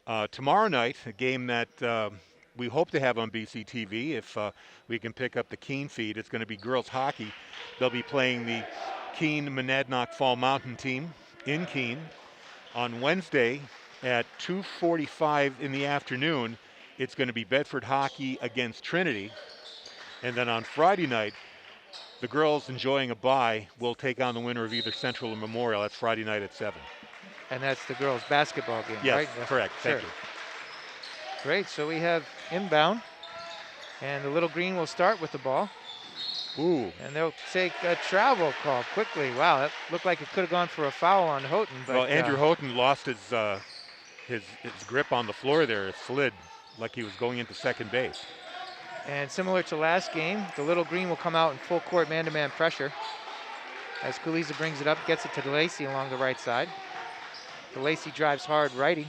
Tomorrow night, a game that we hope to have on BCTV if we can pick up the Keene feed. It's going to be girls hockey. They'll be playing the Keene Monadnock Fall Mountain team in Keene. On Wednesday at 2:45 in the afternoon, it's going to be Bedford hockey against Trinity. And then on Friday night, the girls enjoying a bye will take on the winner of either Central or Memorial. That's Friday night at 7. And that's the girls' basketball game, Yes, right? correct. Sure. Thank you. Great, so we have inbound. And the Little Green will start with the ball. Ooh. And they'll take a travel call quickly. Wow, that looked like it could have gone for a foul on Houghton. But, well, Andrew Houghton lost his grip on the floor there. It slid like he was going into second base. And similar to last game, the Little Green will come out in full court man-to-man pressure. As Kuliza brings it up, gets it to DeLacy along the right side. DeLacy drives hard righty.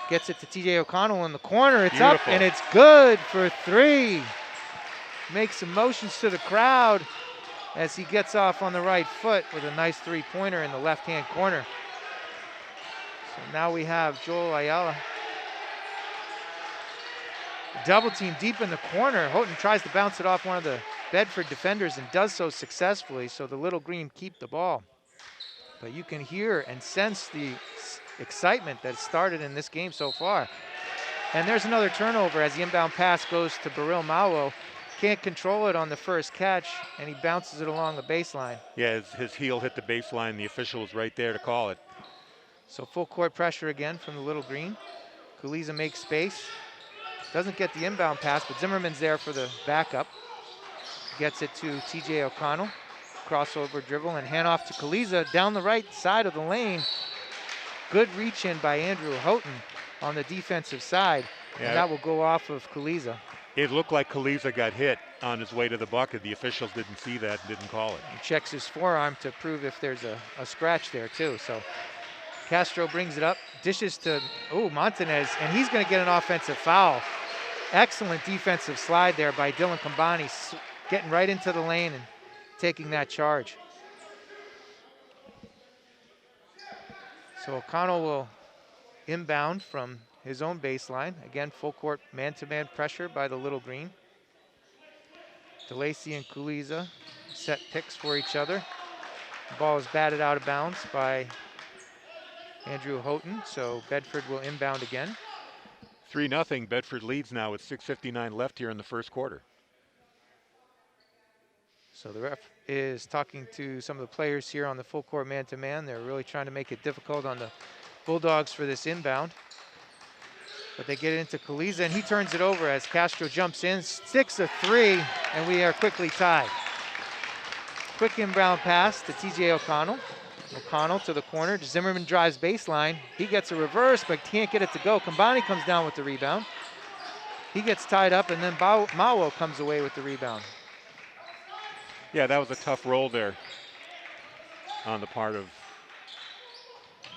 Gets it to TJ O'Connell in the corner. It's Beautiful. Up and it's good for 3. Makes some motions to the crowd as he gets off on the right foot with a nice 3-pointer in the left-hand corner. So now we have Joel Ayala. Double team deep in the corner. Houghton tries to bounce it off one of the Bedford defenders and does so successfully, so the Little Green keep the ball. But you can hear and sense the excitement that started in this game so far. And there's another turnover as the inbound pass goes to Baril Mawo. Can't control it on the first catch, and he bounces it along the baseline. Yeah, his heel hit the baseline. The official was right there to call it. So full court pressure again from the Little Green. Kuliza makes space. Doesn't get the inbound pass, but Zimmerman's there for the backup. Gets it to TJ O'Connell. Crossover dribble and handoff to Kuliza down the right side of the lane. Good reach in by Andrew Houghton on the defensive side, and that will go off of Kuliza. It looked like Kuliza got hit on his way to the bucket. The officials didn't see that and didn't call it. He checks his forearm to prove if there's a scratch there too. So Castro brings it up, dishes to Montanez, and he's going to get an offensive foul. Excellent defensive slide there by Dylan Kambani, getting right into the lane and taking that charge. So O'Connell will inbound from his own baseline. Again, full court man-to-man pressure by the Little Green. DeLacy and Kuliza set picks for each other. The ball is batted out of bounds by Andrew Houghton, so Bedford will inbound again. 3-0, Bedford leads now with 6:59 left here in the first quarter. So the ref is talking to some of the players here on the full court man-to-man. They're really trying to make it difficult on the Bulldogs for this inbound. But they get it into Kuliza, and he turns it over as Castro jumps in, sticks a 3, and we are quickly tied. Quick inbound pass to TJ O'Connell. O'Connell to the corner. Zimmerman drives baseline. He gets a reverse, but can't get it to go. Kambani comes down with the rebound. He gets tied up, and then Mawo comes away with the rebound. Yeah, that was a tough roll there on the part of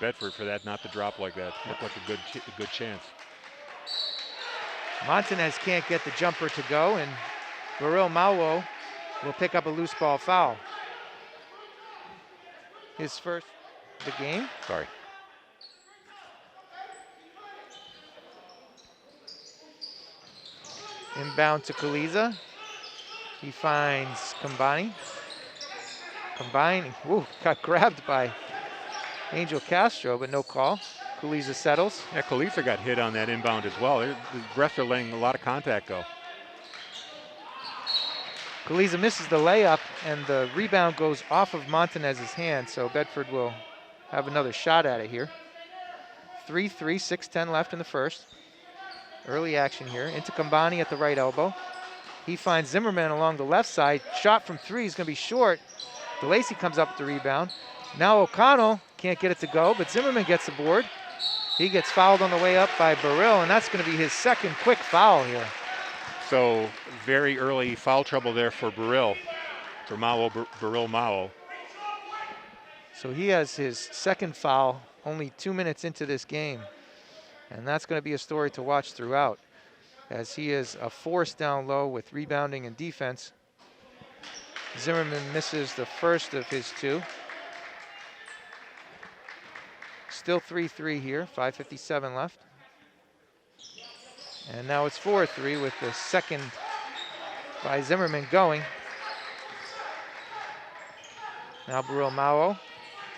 Bedford for that not to drop like that. Looked like a good chance. Montanez can't get the jumper to go, and Baril Mawo will pick up a loose ball foul. His first of the game. Sorry. Inbound to Kuliza. He finds Kambani. Kambani, got grabbed by Angel Castro, but no call. Kuliza settles. Yeah, Kuliza got hit on that inbound as well. The refs are letting a lot of contact go. Kuliza misses the layup, and the rebound goes off of Montanez's hand, so Bedford will have another shot at it here. 3-3, 6:10 left in the first. Early action here. Into Kambani at the right elbow. He finds Zimmerman along the left side. Shot from 3 is going to be short. DeLacy comes up with the rebound. Now O'Connell can't get it to go, but Zimmerman gets the board. He gets fouled on the way up by Baril, and that's going to be his second quick foul here. So very early foul trouble there for Baril Mawo. So he has his second foul only 2 minutes into this game. And that's going to be a story to watch throughout, as he is a force down low with rebounding and defense. Zimmerman misses the first of his 2. Still 3-3 here, 5:57 left. And now it's 4-3 with the second by Zimmerman going. Now Burrell Mao,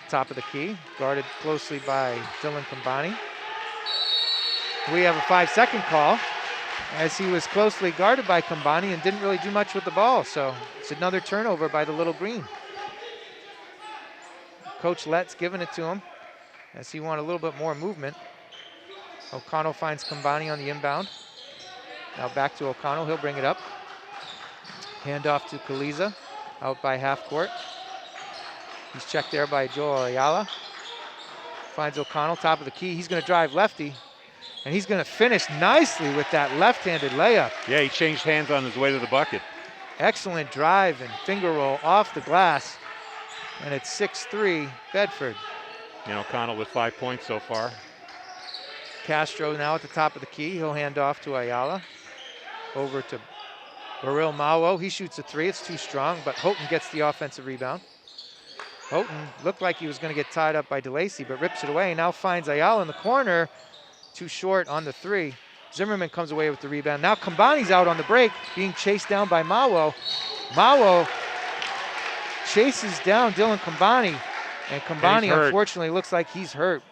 top of the key, guarded closely by Dylan Kambani. We have a 5-second call as he was closely guarded by Kambani and didn't really do much with the ball. So it's another turnover by the Little Green. Coach Lett's giving it to him as he wanted a little bit more movement. O'Connell finds Kambani on the inbound. Now back to O'Connell, he'll bring it up. Hand off to Kaliza, out by half court. He's checked there by Joel Ayala. Finds O'Connell, top of the key. He's gonna drive lefty, and he's gonna finish nicely with that left-handed layup. Yeah, he changed hands on his way to the bucket. Excellent drive and finger roll off the glass. And it's 6-3 Bedford. And O'Connell with 5 points so far. Castro now at the top of the key. He'll hand off to Ayala. Over to Burrell Mao. He shoots a three. It's too strong, but Houghton gets the offensive rebound. Houghton looked like he was going to get tied up by DeLacy, but rips it away. Now finds Ayala in the corner. Too short on the three. Zimmerman comes away with the rebound. Now Kambani's out on the break, being chased down by Mao. Mao chases down Dylan Kambani, and Kambani unfortunately looks like he's hurt.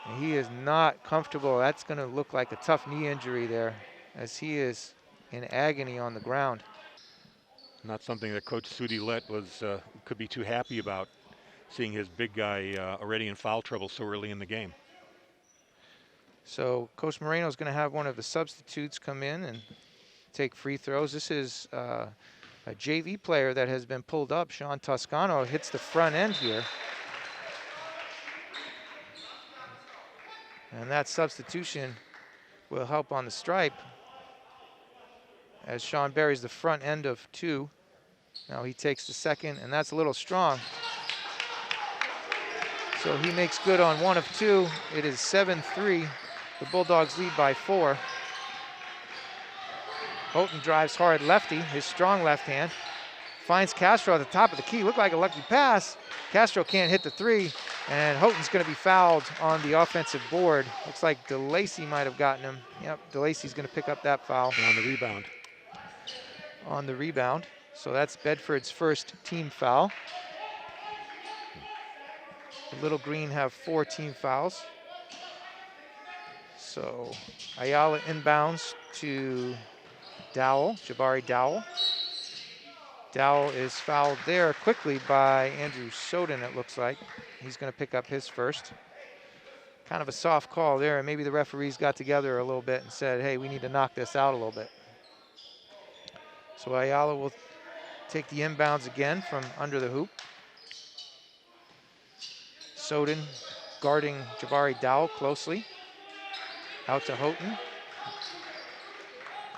And he is not comfortable. That's going to look like a tough knee injury there, as he is in agony on the ground. Not something that Coach Sudi Lett could be too happy about, seeing his big guy already in foul trouble so early in the game. So Coach Moreno is going to have one of the substitutes come in and take free throws. This is a JV player that has been pulled up. Sean Toscano hits the front end here. And that substitution will help on the stripe as Sean buries the front end of two. Now he takes the second, and that's a little strong. So he makes good on 1 of 2. It is 7-3. The Bulldogs lead by 4. Houghton drives hard lefty, his strong left hand. Finds Castro at the top of the key. Looked like a lucky pass. Castro can't hit the three, and Houghton's going to be fouled on the offensive board. Looks like DeLacy might have gotten him. Yep, DeLacy's going to pick up that foul. On the rebound. On the rebound. So that's Bedford's first team foul. The Little Green have 4 team fouls. So Ayala inbounds to Dowell, Jabari Dowell. Dowell is fouled there quickly by Andrew Soden, it looks like. He's going to pick up his first. Kind of a soft call there, and maybe the referees got together a little bit and said, hey, we need to knock this out a little bit. So Ayala will take the inbounds again from under the hoop. Soden guarding Jabari Dowell closely. Out to Houghton.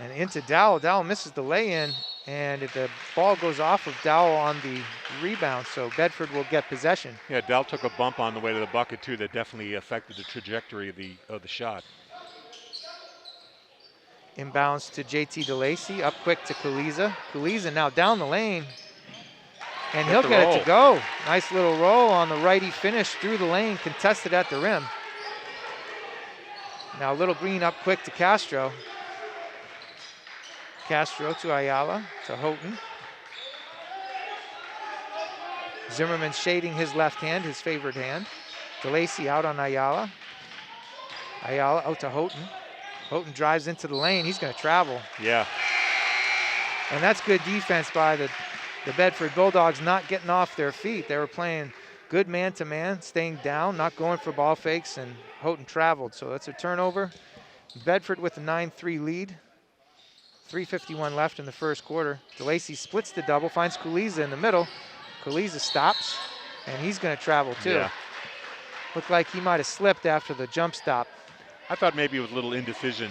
And into Dowell. Dowell misses the lay-in, and the ball goes off of Dowell on the rebound, so Bedford will get possession. Yeah, Dowell took a bump on the way to the bucket, too, that definitely affected the trajectory of the shot. Inbounds to JT DeLacy, up quick to Kaliza. Kaliza now down the lane, and he'll get it to go. Nice little roll on the righty finish through the lane, contested at the rim. Now Little Green up quick to Castro. Castro to Ayala, to Houghton. Zimmerman shading his left hand, his favored hand. DeLacy out on Ayala. Ayala out to Houghton. Houghton drives into the lane. He's going to travel. Yeah. And that's good defense by the Bedford Bulldogs, not getting off their feet. They were playing good man-to-man, staying down, not going for ball fakes, and Houghton traveled. So that's a turnover. Bedford with a 9-3 lead. 3:51 left in the first quarter. DeLacy splits the double, finds Kuliza in the middle. Kuliza stops, and he's going to travel too. Yeah. Looked like he might have slipped after the jump stop. I thought maybe it was a little indecision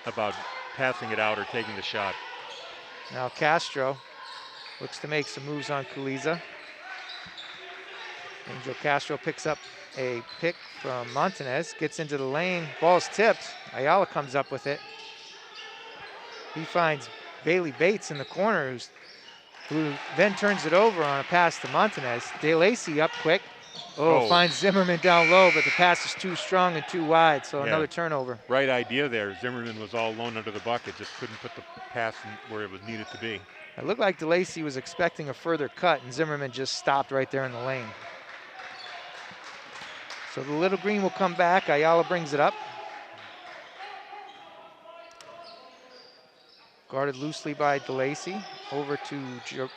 about passing it out or taking the shot. Now Castro looks to make some moves on Kuliza. Angel Castro picks up a pick from Montanez, gets into the lane, ball's tipped. Ayala comes up with it. He finds Bailey Bates in the corner, who then turns it over on a pass to Montanez. DeLacy up quick, Oh, finds Zimmerman down low, but the pass is too strong and too wide, so another turnover. Right idea there. Zimmerman was all alone under the bucket, just couldn't put the pass in where it was needed to be. It looked like DeLacy was expecting a further cut, and Zimmerman just stopped right there in the lane. So the Little Green will come back. Ayala brings it up. Guarded loosely by DeLacy. Over to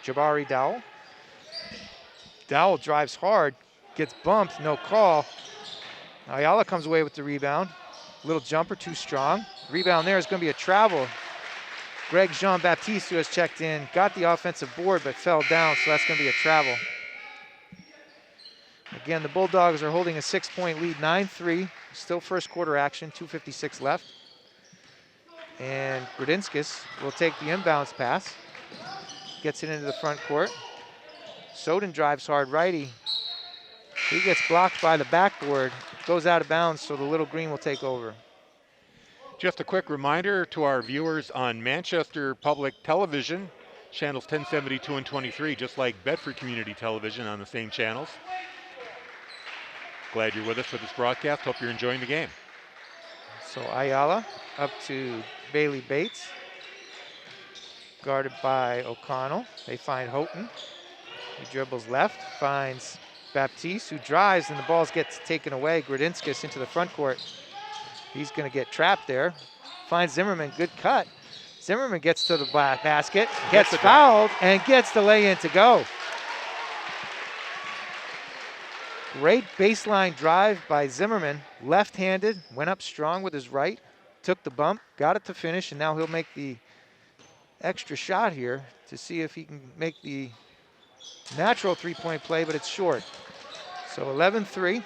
Jabari Dowell. Dowell drives hard, gets bumped, no call. Ayala comes away with the rebound. Little jumper, too strong. Rebound there is going to be a travel. Greg Jean-Baptiste, who has checked in, got the offensive board but fell down, so that's going to be a travel. Again, the Bulldogs are holding a 6-point lead, 9-3. Still first quarter action, 2:56 left. And Grodinskis will take the inbounds pass. Gets it into the front court. Soden drives hard righty. He gets blocked by the backboard. Goes out of bounds, so the Little Green will take over. Just a quick reminder to our viewers on Manchester Public Television, channels 1072 and 23, just like Bedford Community Television on the same channels. Glad you're with us for this broadcast. Hope you're enjoying the game. So Ayala up to Bailey Bates. Guarded by O'Connell. They find Houghton. He dribbles left, finds Baptiste, who drives, and the ball gets taken away. Grodinskis into the front court. He's going to get trapped there. Finds Zimmerman, good cut. Zimmerman gets to the basket, gets fouled, and gets the lay-in to go. Great baseline drive by Zimmerman. Left-handed, went up strong with his right, took the bump, got it to finish, and now he'll make the extra shot here to see if he can make the natural three-point play, but it's short. So 11-3.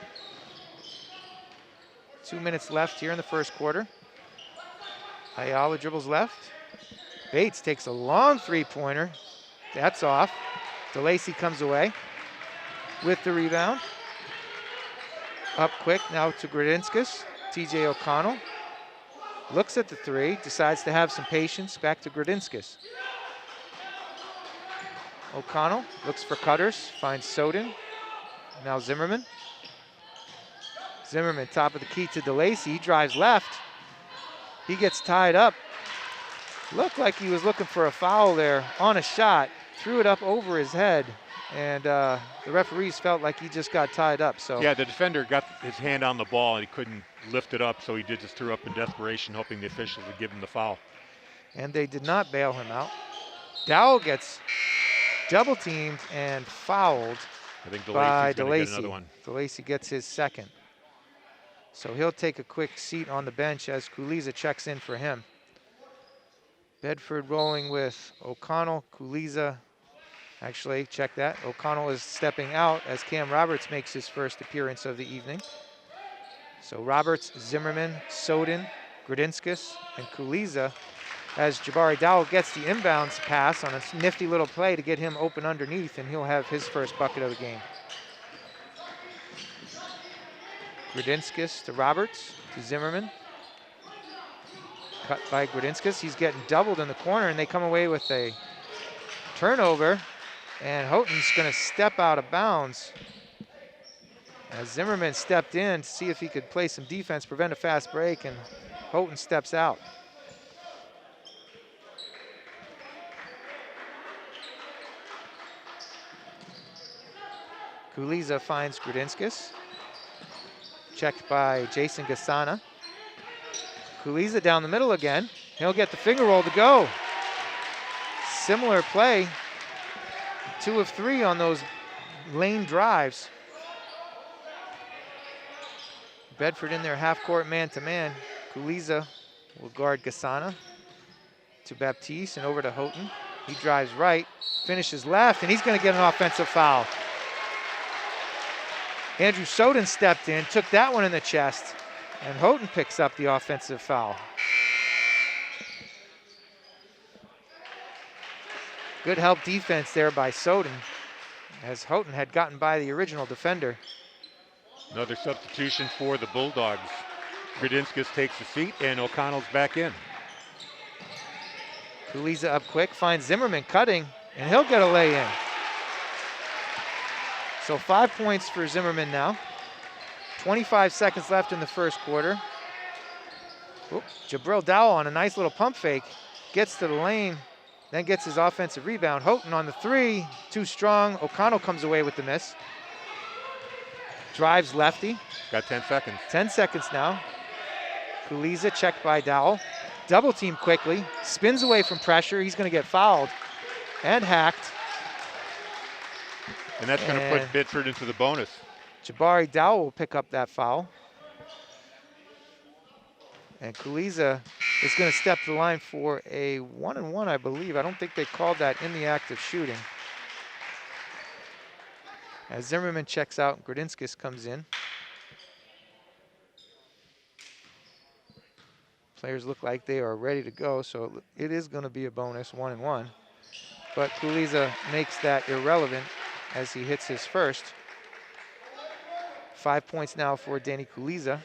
2 minutes left here in the first quarter. Ayala dribbles left. Bates takes a long three-pointer. That's off. DeLacy comes away with the rebound. Up quick now to Grodinskis. TJ O'Connell looks at the three, decides to have some patience. Back to Grodinskis. O'Connell looks for cutters, finds Soden. Now Zimmerman. Zimmerman, top of the key to DeLacy. He drives left. He gets tied up. Looked like he was looking for a foul there on a shot. Threw it up over his head. And the referees felt like he just got tied up. So yeah, the defender got his hand on the ball and he couldn't lift it up, so he just threw up in desperation, hoping the officials would give him the foul. And they did not bail him out. Dowell gets double teamed and fouled by DeLacy. DeLacy gets his second. So he'll take a quick seat on the bench as Kuliza checks in for him. Bedford rolling with O'Connell, Kuliza. Actually, check that. O'Connell is stepping out as Cam Roberts makes his first appearance of the evening. So Roberts, Zimmerman, Soden, Grodinskis, and Kuliza as Jabari Dowell gets the inbounds pass on a nifty little play to get him open underneath, and he'll have his first bucket of the game. Grodinskis to Roberts, to Zimmerman. Cut by Grodinskis. He's getting doubled in the corner, and they come away with a turnover. And Houghton's going to step out of bounds as Zimmerman stepped in to see if he could play some defense, prevent a fast break, and Houghton steps out. Kuliza finds Grodinskis. Checked by Jason Gasana. Kuliza down the middle again. He'll get the finger roll to go. Similar play. 2 of 3 on those lane drives. Bedford in their half-court man-to-man. Kuliza will guard Gasana to Baptiste and over to Houghton. He drives right, finishes left, and he's going to get an offensive foul. Andrew Soden stepped in, took that one in the chest, and Houghton picks up the offensive foul. Good help defense there by Soden, as Houghton had gotten by the original defender. Another substitution for the Bulldogs. Grodinskis takes a seat, and O'Connell's back in. Kuliza up quick, finds Zimmerman cutting, and he'll get a lay-in. So 5 points for Zimmerman now. 25 seconds left in the first quarter. Oop, Jabril Dowell on a nice little pump fake. Gets to the lane, then gets his offensive rebound. Houghton on the three, too strong. O'Connell comes away with the miss. Drives lefty. Got 10 seconds. 10 seconds now. Kuliza checked by Dowell. Double team quickly. Spins away from pressure. He's going to get fouled and hacked. And that's going to put Bedford into the bonus. Jabari Dowell will pick up that foul. And Kuliza is going to step to the line for a 1-and-1, I believe. I don't think they called that in the act of shooting. As Zimmerman checks out, Grodinskis comes in. Players look like they are ready to go, so it is going to be a bonus, 1-and-1. But Kuliza makes that irrelevant as he hits his first. 5 points now for Danny Kuliza.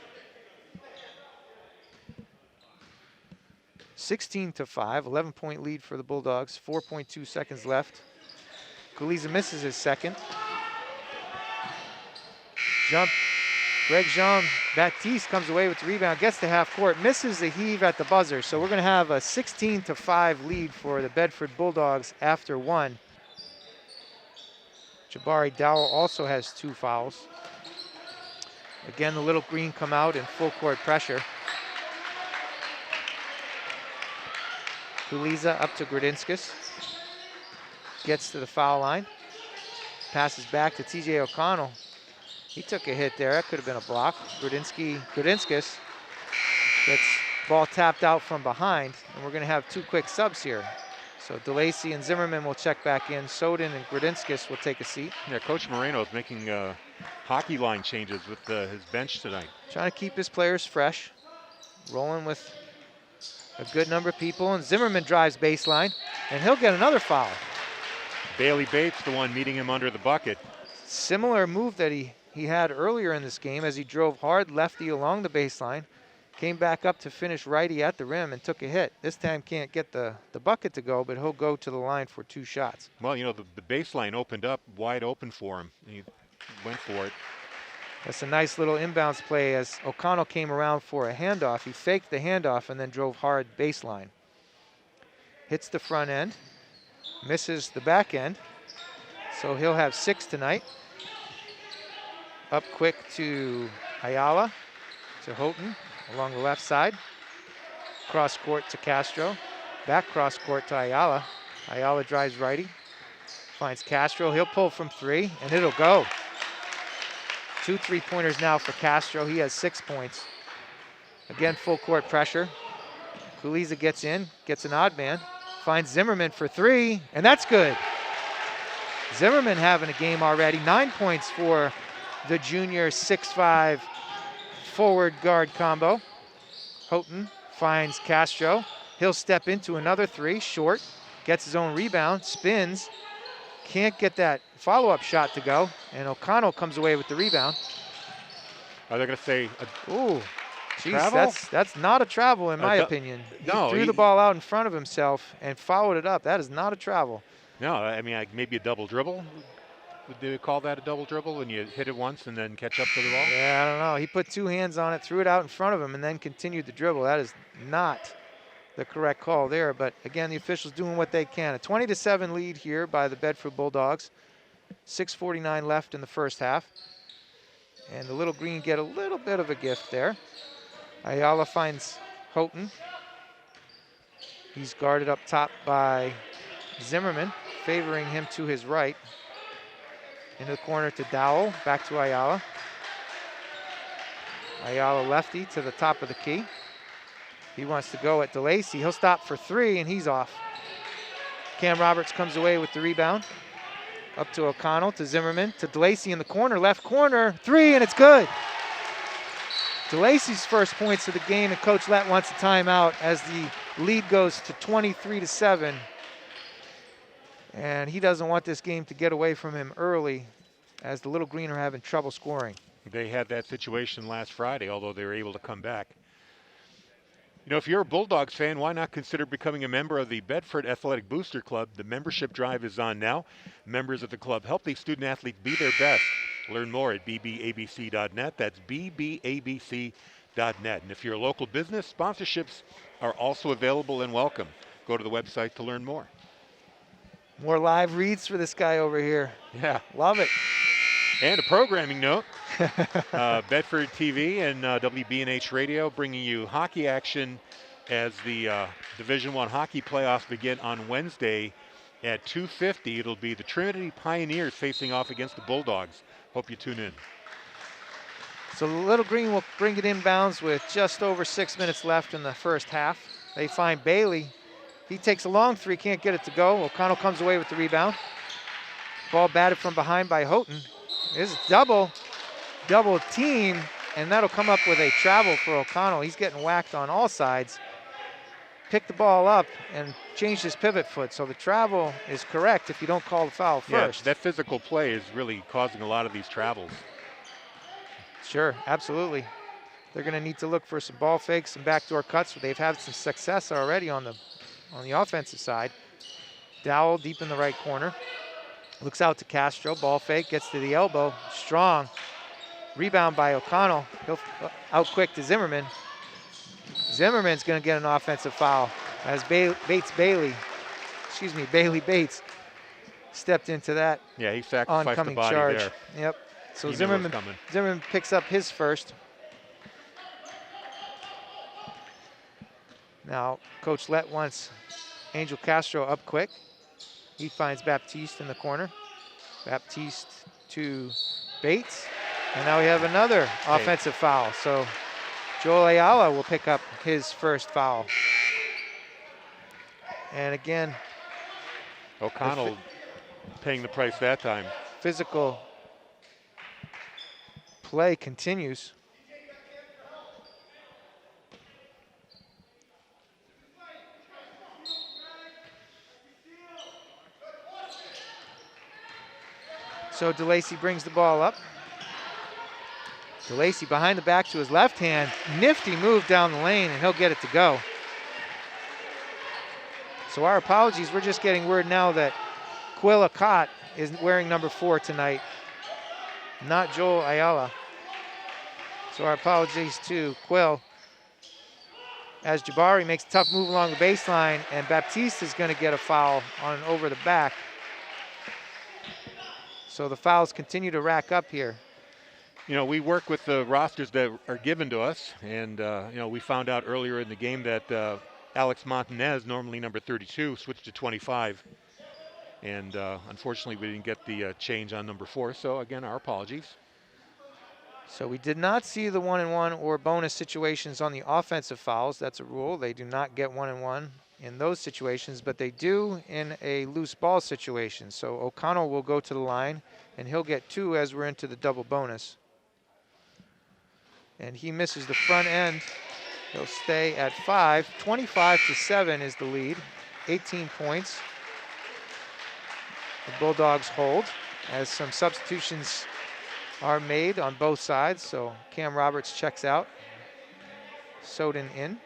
16-5, 11-point lead for the Bulldogs, 4.2 seconds left. Kuliza misses his second. Jump. Greg Jean-Baptiste comes away with the rebound, gets to half court, misses the heave at the buzzer. So we're going to have a 16-5 lead for the Bedford Bulldogs after one. Jabari Dowell also has 2 fouls. Again, the Little Green come out in full court pressure. Kuliza up to Grodinskis. Gets to the foul line. Passes back to TJ O'Connell. He took a hit there. That could have been a block. Grodinskis gets ball tapped out from behind. And we're going to have 2 quick subs here. So DeLacy and Zimmerman will check back in. Soden and Grodinskis will take a seat. Yeah, Coach Moreno is making hockey line changes with his bench tonight. Trying to keep his players fresh. Rolling with a good number of people. And Zimmerman drives baseline. And he'll get another foul. Bailey Bates, the one meeting him under the bucket. Similar move that he had earlier in this game as he drove hard lefty along the baseline. Came back up to finish righty at the rim and took a hit. This time can't get the bucket to go, but he'll go to the line for 2 shots. Well, you know, the baseline opened up wide open for him. He went for it. That's a nice little inbounds play as O'Connell came around for a handoff. He faked the handoff and then drove hard baseline. Hits the front end, misses the back end. So he'll have 6 tonight. Up quick to Ayala, to Houghton along the left side. Cross court to Castro. Back cross court to Ayala. Ayala drives righty. Finds Castro. He'll pull from 3, and it'll go. 2 3-pointers now for Castro. He has 6 points. Again, full court pressure. Kuliza gets in, gets an odd man. Finds Zimmerman for 3, and that's good. Zimmerman having a game already. 9 points for the junior 6'5" forward guard combo. Houghton finds Castro. He'll step into another 3, short. Gets his own rebound, spins. Can't get that follow-up shot to go. And O'Connell comes away with the rebound. Are they going to say ooh, geez, travel? That's not a travel in my opinion. He threw the ball out in front of himself and followed it up. That is not a travel. No, I mean, like maybe a double dribble. Would they call that a double dribble when you hit it once and then catch up to the ball? Yeah, I don't know. He put 2 hands on it, threw it out in front of him, and then continued the dribble. That is not the correct call there. But again, the officials doing what they can. A 20-7 lead here by the Bedford Bulldogs. 6:49 left in the first half. And the Little Green get a little bit of a gift there. Ayala finds Houghton. He's guarded up top by Zimmerman, favoring him to his right. Into the corner to Dowell, back to Ayala. Ayala lefty to the top of the key. He wants to go at DeLacy. He'll stop for 3, and he's off. Cam Roberts comes away with the rebound. Up to O'Connell, to Zimmerman, to DeLacy in the corner, left corner, 3, and it's good. DeLacy's first points of the game, and Coach Lett wants a timeout as the lead goes to 23-7. And he doesn't want this game to get away from him early as the Little Green are having trouble scoring. They had that situation last Friday, although they were able to come back. You know, if you're a Bulldogs fan, why not consider becoming a member of the Bedford Athletic Booster Club? The membership drive is on now. Members of the club help these student athletes be their best. Learn more at bbabc.net. That's bbabc.net. And if you're a local business, sponsorships are also available and welcome. Go to the website to learn more. More live reads for this guy over here. Yeah. Love it. And a programming note. Bedford TV and WBNH Radio bringing you hockey action as the Division I hockey playoffs begin on Wednesday at 2:50. It'll be the Trinity Pioneers facing off against the Bulldogs. Hope you tune in. So the Little Green will bring it inbounds with just over 6 minutes left in the first half. They find Bailey. He takes a long three, can't get it to go. O'Connell comes away with the rebound. Ball batted from behind by Houghton. This is double team, and that'll come up with a travel for O'Connell. He's getting whacked on all sides. Picked the ball up and changed his pivot foot. So the travel is correct if you don't call the foul first. Yeah, that physical play is really causing a lot of these travels. Sure, absolutely. They're going to need to look for some ball fakes, some backdoor cuts. They've had some success already on the offensive side. Dowell deep in the right corner. Looks out to Castro. Ball fake, gets to the elbow. Strong. Rebound by O'Connell. He'll out quick to Zimmerman. Zimmerman's going to get an offensive foul as Bailey Bates stepped into that. Yeah, he sacrificed oncoming the body charge. there. Yep. So He Zimmerman picks up his first. Now, Coach Lett wants Angel Castro up quick. He finds Baptiste in the corner. Baptiste to Bates. And now we have another offensive foul. So Joel Ayala will pick up his first foul. And again, O'Connell paying the price that time. Physical play continues. So DeLacy brings the ball up. DeLacy behind the back to his left hand. Nifty move down the lane, and he'll get it to go. So our apologies. We're just getting word now that Quilla Cott is wearing number 4 tonight, not Joel Ayala. So our apologies to Quill. As Jabari makes a tough move along the baseline, and Baptiste is going to get a foul on over the back. So the fouls continue to rack up here. You know, we work with the rosters that are given to us, and, you know, we found out earlier in the game that Alex Montanez, normally number 32, switched to 25. And unfortunately, we didn't get the change on number 4. So, again, our apologies. So we did not see the 1-and-1 or bonus situations on the offensive fouls. That's a rule. They do not get 1-and-1 in those situations, but they do in a loose ball situation. So O'Connell will go to the line, and he'll get 2 as we're into the double bonus. And he misses the front end. He'll stay at 5. 25-7 is the lead. 18 points. The Bulldogs hold as some substitutions are made on both sides. So Cam Roberts checks out. Soden in.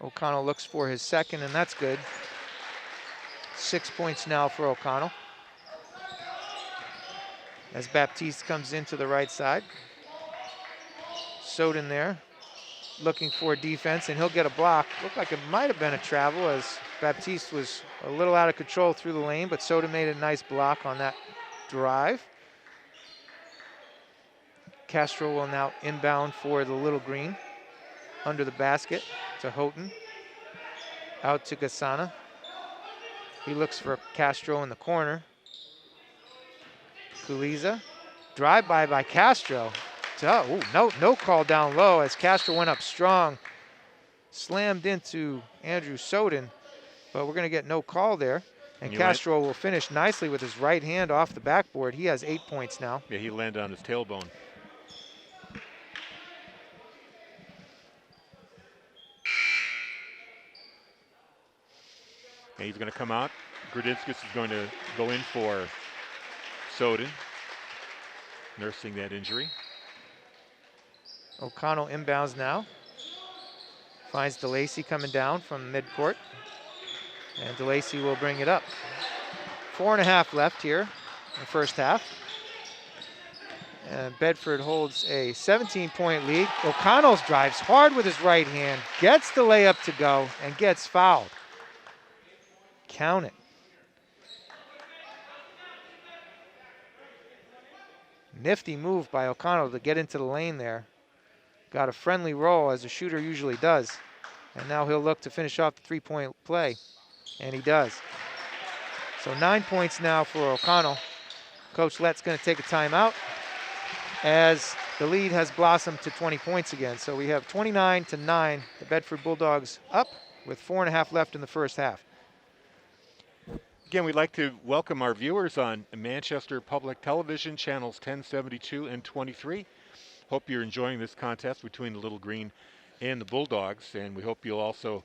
O'Connell looks for his second, and that's good. 6 points now for O'Connell. As Baptiste comes into the right side. Soden there, looking for defense, and he'll get a block. Looked like it might have been a travel as Baptiste was a little out of control through the lane, but Soden made a nice block on that drive. Castro will now inbound for the Little Green. Under the basket to Houghton. Out to Gasana. He looks for Castro in the corner. Kuliza. Drive by Castro. No call down low as Castro went up strong. Slammed into Andrew Soden, but we're going to get no call there. And Castro will finish nicely with his right hand off the backboard. He has 8 points now. Yeah, he landed on his tailbone. And he's going to come out. Grudinskis is going to go in for Soden, nursing that injury. O'Connell inbounds now. Finds DeLacy coming down from midcourt. And DeLacy will bring it up. 4.5 left here in the first half. And Bedford holds a 17-point lead. O'Connell drives hard with his right hand, gets the layup to go, and gets fouled. Count it. Nifty move by O'Connell to get into the lane there. Got a friendly roll, as a shooter usually does. And now he'll look to finish off the three-point play, and he does. So 9 points now for O'Connell. Coach Lett's going to take a timeout as the lead has blossomed to 20 points again. So we have 29-9, the Bedford Bulldogs up with 4.5 left in the first half. Again, we'd like to welcome our viewers on Manchester Public Television, channels 1072 and 23. Hope you're enjoying this contest between the Little Green and the Bulldogs, and we hope you'll also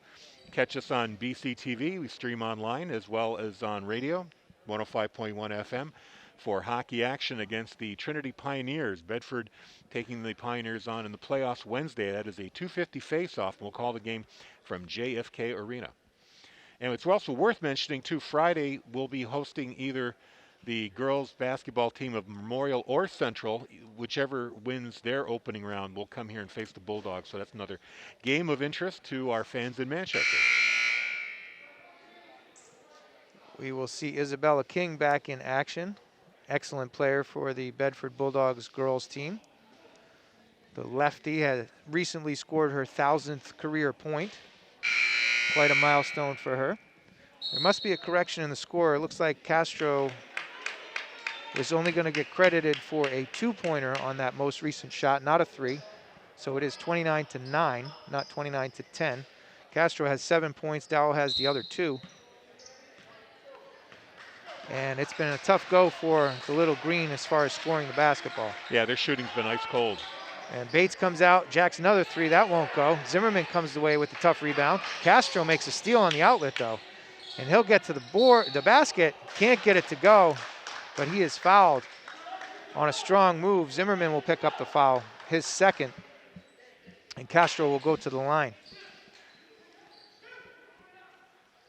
catch us on BCTV. We stream online as well as on radio, 105.1 FM, for hockey action against the Trinity Pioneers. Bedford taking the Pioneers on in the playoffs Wednesday. That is a 2:50 face-off, and we'll call the game from JFK Arena. And it's also worth mentioning, too, Friday we'll be hosting either the girls basketball team of Memorial or Central. Whichever wins their opening round will come here and face the Bulldogs. So that's another game of interest to our fans in Manchester. We will see Isabella King back in action. Excellent player for the Bedford Bulldogs girls team. The lefty had recently scored her 1,000th career point. Quite a milestone for her. There must be a correction in the score. It looks like Castro is only going to get credited for a 2-pointer on that most recent shot, not a 3. So it is 29-9, not 29-10. Castro has 7 points. Dowell has the other 2. And it's been a tough go for the Little Green as far as scoring the basketball. Yeah, their shooting's been ice cold. And Bates comes out, jacks another 3. That won't go. Zimmerman comes away with the tough rebound. Castro makes a steal on the outlet, though. And he'll get to the basket. Can't get it to go, but he is fouled on a strong move. Zimmerman will pick up the foul, his second. And Castro will go to the line.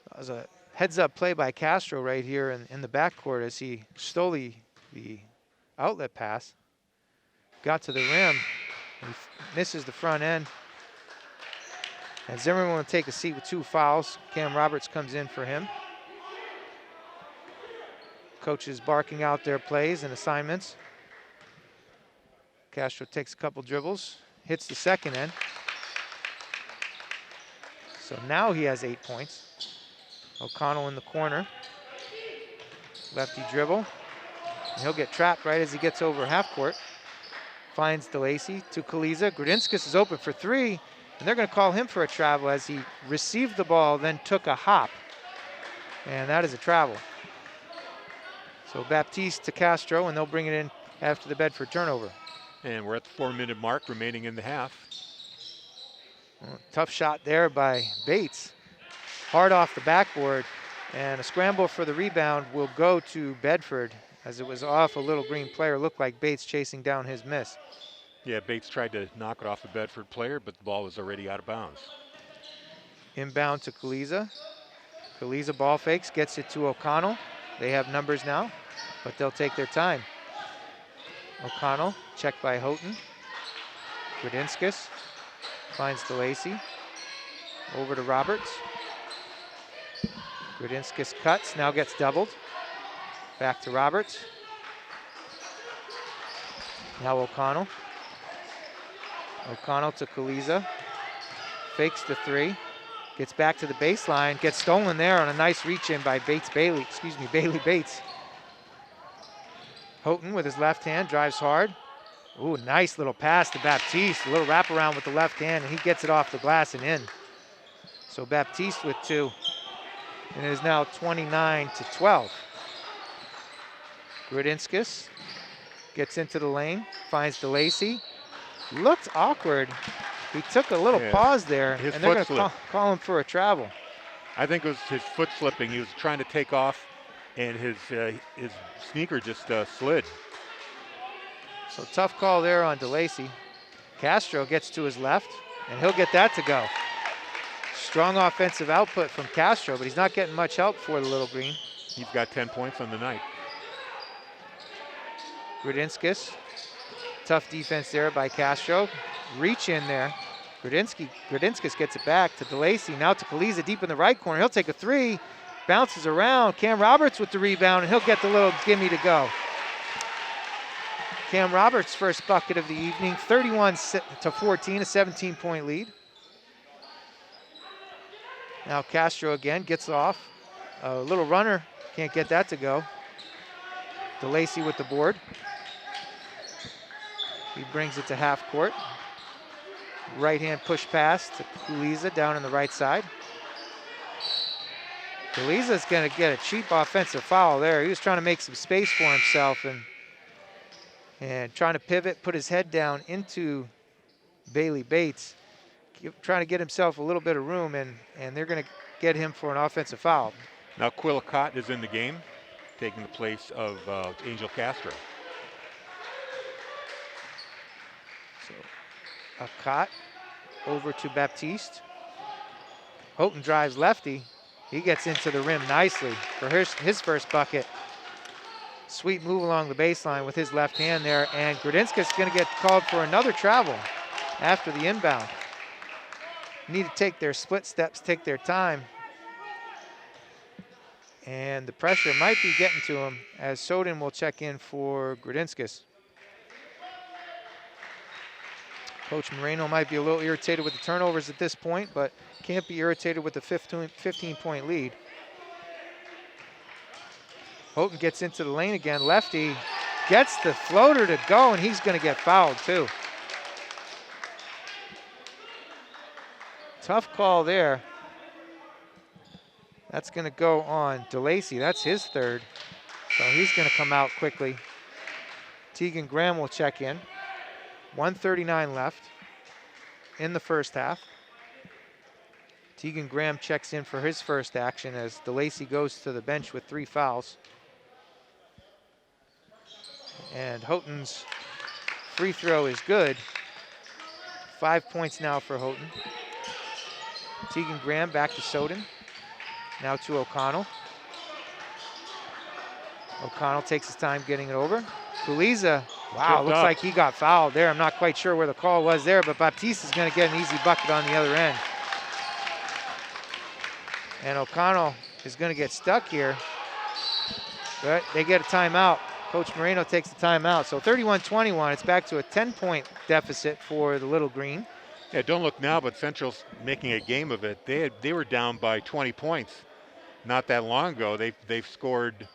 That was a heads-up play by Castro right here in the backcourt as he stole the outlet pass. Got to the rim. He misses the front end. And Zimmerman will take a seat with 2 fouls. Cam Roberts comes in for him. Coaches barking out their plays and assignments. Castro takes a couple dribbles, hits the second end. So now he has 8 points. O'Connell in the corner. Lefty dribble. And he'll get trapped right as he gets over half court. Finds DeLacy to Kaliza. Grudinskas is open for 3, and they're going to call him for a travel as he received the ball, then took a hop. And that is a travel. So Baptiste to Castro, and they'll bring it in after the Bedford turnover. And we're at the 4-minute mark remaining in the half. Well, tough shot there by Bates. Hard off the backboard, and a scramble for the rebound will go to Bedford, as it was off a Little Green player. Looked like Bates chasing down his miss. Yeah, Bates tried to knock it off the Bedford player, but the ball was already out of bounds. Inbound to Kaliza. Kaliza ball fakes, gets it to O'Connell. They have numbers now, but they'll take their time. O'Connell, checked by Houghton. Grudinskas finds DeLacy. Over to Roberts. Grudinskas cuts, now gets doubled. Back to Roberts. Now O'Connell. O'Connell to Kaliza. Fakes the 3. Gets back to the baseline. Gets stolen there on a nice reach in by Bailey Bates. Houghton with his left hand drives hard. Ooh, nice little pass to Baptiste. A little wraparound with the left hand, and he gets it off the glass and in. So Baptiste with 2. And it is now 29-12. Grudinskas gets into the lane, finds DeLacy. Looked awkward. He took a little pause there, and they're going to call him for a travel. I think it was his foot slipping. He was trying to take off, and his sneaker just slid. So tough call there on DeLacy. Castro gets to his left, and he'll get that to go. Strong offensive output from Castro, but he's not getting much help for the Little Green. He's got 10 points on the night. Grudinskas, tough defense there by Castro. Reach in there. Grudinskas gets it back to DeLacy, now to Kaliza deep in the right corner. He'll take a three, bounces around. Cam Roberts with the rebound, and he'll get the little gimme to go. Cam Roberts' first bucket of the evening, 31-14, a 17-point lead. Now Castro again gets off. A little runner, can't get that to go. DeLacy with the board. He brings it to half court. Right-hand push pass to Kuliza down on the right side. Kuliza's gonna get a cheap offensive foul there. He was trying to make some space for himself and trying to pivot, put his head down into Bailey Bates, trying to get himself a little bit of room, and they're gonna get him for an offensive foul. Now Quillicott is in the game, taking the place of Angel Castro. So Akot over to Baptiste. Houghton drives lefty. He gets into the rim nicely for his first bucket. Sweet move along the baseline with his left hand there, and Grudinskas is going to get called for another travel after the inbound. Need to take their split steps, take their time. And the pressure might be getting to him as Soden will check in for Grudinskas. Coach Moreno might be a little irritated with the turnovers at this point, but can't be irritated with the 15-point lead. Houghton gets into the lane again. Lefty gets the floater to go, and he's going to get fouled too. Tough call there. That's going to go on DeLacy. That's his third. So he's going to come out quickly. Tegan Graham will check in. 1:39 left in the first half. Tegan Graham checks in for his first action as DeLacy goes to the bench with 3 fouls. And Houghton's free throw is good. 5 points now for Houghton. Tegan Graham back to Soden. Now to O'Connell. O'Connell takes his time getting it over. Kuliza, wow, looks like he got fouled there. I'm not quite sure where the call was there, but Baptiste is going to get an easy bucket on the other end. And O'Connell is going to get stuck here, but they get a timeout. Coach Moreno takes the timeout. So 31-21, it's back to a 10-point deficit for the Little Green. Yeah, don't look now, but Central's making a game of it. They were down by 20 points not that long ago. They've scored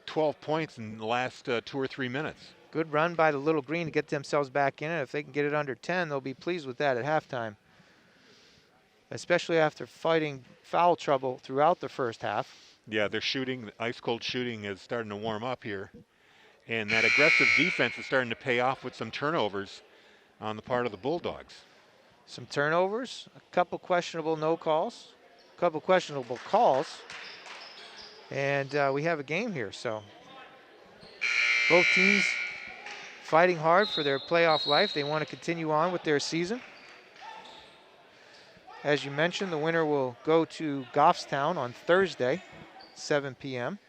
12 points in the last 2 or 3 minutes. Good run by the Little Green to get themselves back in it. If they can get it under 10, they'll be pleased with that at halftime, especially after fighting foul trouble throughout the first half. Yeah, their shooting, ice-cold shooting is starting to warm up here. And that aggressive defense is starting to pay off with some turnovers on the part of the Bulldogs. Some turnovers, a couple questionable no calls, a couple questionable calls, and we have a game here. So both teams fighting hard for their playoff life. They want to continue on with their season. As you mentioned, the winner will go to Goffstown on Thursday, 7 p.m.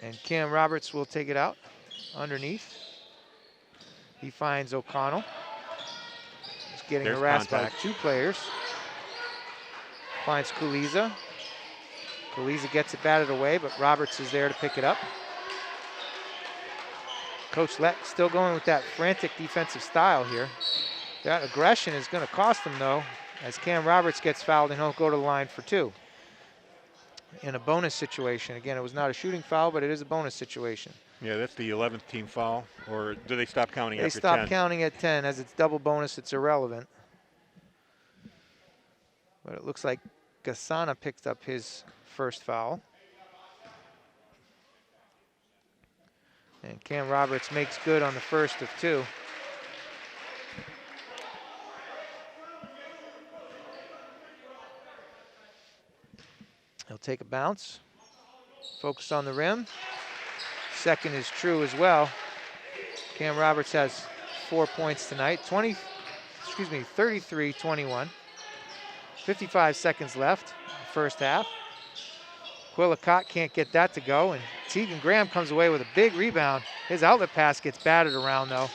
And Cam Roberts will take it out underneath. He finds O'Connell. He's getting harassed by 2 players. Finds Kuliza. Kuliza gets it batted away, but Roberts is there to pick it up. Coach Lett still going with that frantic defensive style here. That aggression is going to cost them, though, as Cam Roberts gets fouled and he'll go to the line for 2. In a bonus situation. Again, it was not a shooting foul, but it is a bonus situation. Yeah, that's the 11th team foul, or do they stop counting after 10? They stop counting at 10. As it's double bonus, it's irrelevant. But it looks like Gasana picked up his first foul. And Cam Roberts makes good on the first of 2. He'll take a bounce, focus on the rim. Second is true as well. Cam Roberts has 4 points tonight. 33-21. 55 seconds left, first half. Quillicott can't get that to go, and Tegan Graham comes away with a big rebound. His outlet pass gets battered around, though.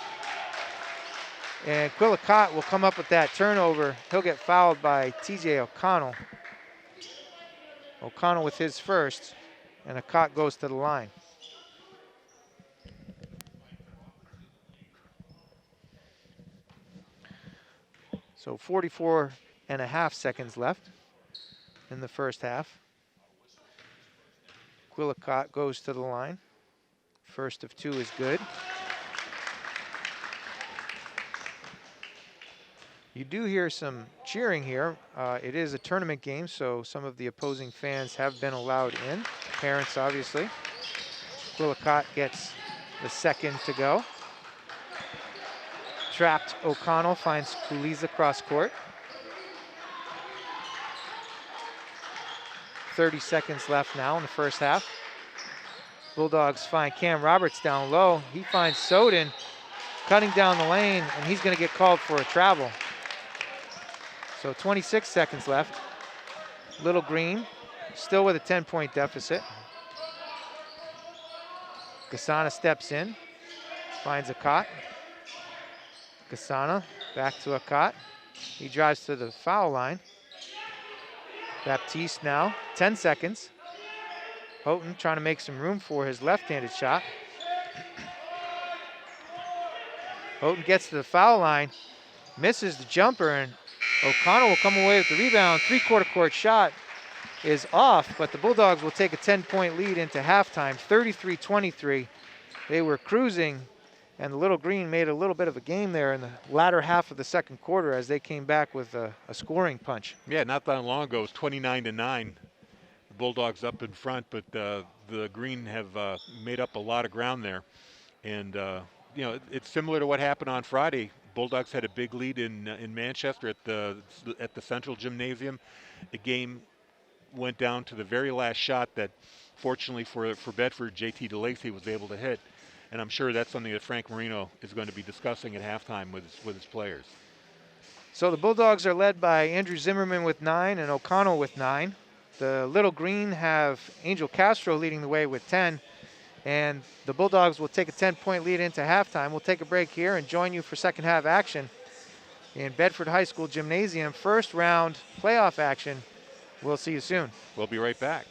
And Quillicott will come up with that turnover. He'll get fouled by TJ O'Connell. O'Connell with his first, and O'Cott goes to the line. So 44.5 seconds left in the first half. Quillicott goes to the line. First of two is good. You do hear some cheering here. It is a tournament game, so some of the opposing fans have been allowed in. Parents, obviously. Quillicott gets the second to go. Trapped O'Connell finds Kuliza cross court. 30 seconds left now in the first half. Bulldogs find Cam Roberts down low. He finds Soden cutting down the lane, and he's going to get called for a travel. So 26 seconds left. Little Green still with a 10-point deficit. Gasana steps in, finds Akat. Gasana back to Akat. He drives to the foul line. Baptiste now, 10 seconds. Houghton trying to make some room for his left-handed shot. Houghton gets to the foul line, misses the jumper, and O'Connell will come away with the rebound. Three-quarter court shot is off, but the Bulldogs will take a 10-point lead into halftime, 33-23. They were cruising, and the Little Green made a little bit of a game there in the latter half of the second quarter as they came back with a scoring punch. Yeah, not that long ago, it was 29-9. The Bulldogs up in front, but the Green have made up a lot of ground there. And, you know, it's similar to what happened on Friday. Bulldogs had a big lead in Manchester at the Central Gymnasium. The game went down to the very last shot that, fortunately for Bedford, JT DeLacy was able to hit. And I'm sure that's something that Frank Marino is going to be discussing at halftime with his players. So the Bulldogs are led by Andrew Zimmerman with 9 and O'Connell with 9. The Little Green have Angel Castro leading the way with 10. And the Bulldogs will take a 10-point lead into halftime. We'll take a break here and join you for second half action in Bedford High School Gymnasium. First round playoff action. We'll see you soon. We'll be right back.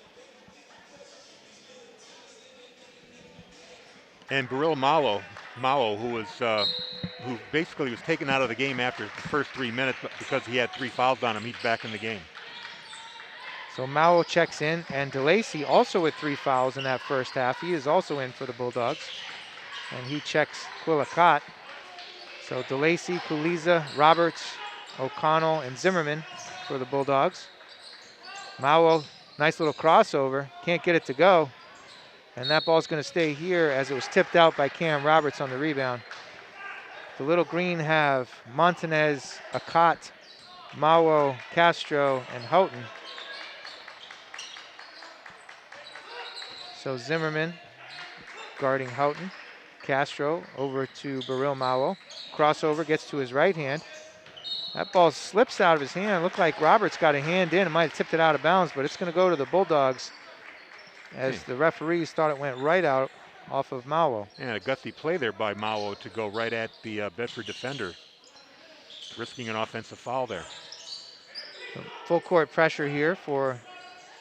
And Baril Malo, who basically was taken out of the game after the first 3 minutes because he had 3 fouls on him, he's back in the game. So Mao checks in, and DeLacy also with 3 fouls in that first half. He is also in for the Bulldogs, and he checks Quillicott. So DeLacy, Kuliza, Roberts, O'Connell, and Zimmerman for the Bulldogs. Mao, nice little crossover, can't get it to go. And that ball's going to stay here as it was tipped out by Cam Roberts on the rebound. The Little Green have Montanez, Akat, Mao, Castro, and Houghton. So Zimmerman guarding Houghton. Castro over to Baril Mao. Crossover gets to his right hand. That ball slips out of his hand. Looked like Roberts got a hand in. It might have tipped it out of bounds, but it's going to go to the Bulldogs as the referees thought it went right out off of Mao. Yeah, a gutsy play there by Mao to go right at the Bedford defender, risking an offensive foul there. So full court pressure here for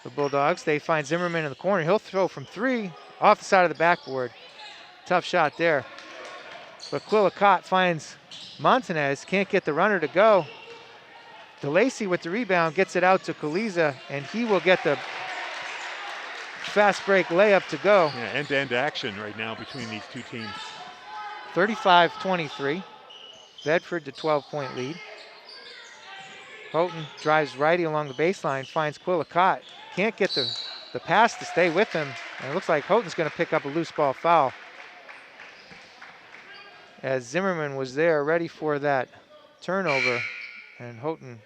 the Bulldogs. They find Zimmerman in the corner. He'll throw from 3 off the side of the backboard. Tough shot there. But Quillicott finds Montanez, can't get the runner to go. DeLacy with the rebound gets it out to Kuliza, and he will get the fast break layup to go. Yeah, end-to-end action right now between these two teams. 35-23. Bedford to 12-point lead. Houghton drives righty along the baseline, finds Quillicott. Can't get the pass to stay with him, and it looks like Houghton's going to pick up a loose ball foul. As Zimmerman was there ready for that turnover, and Houghton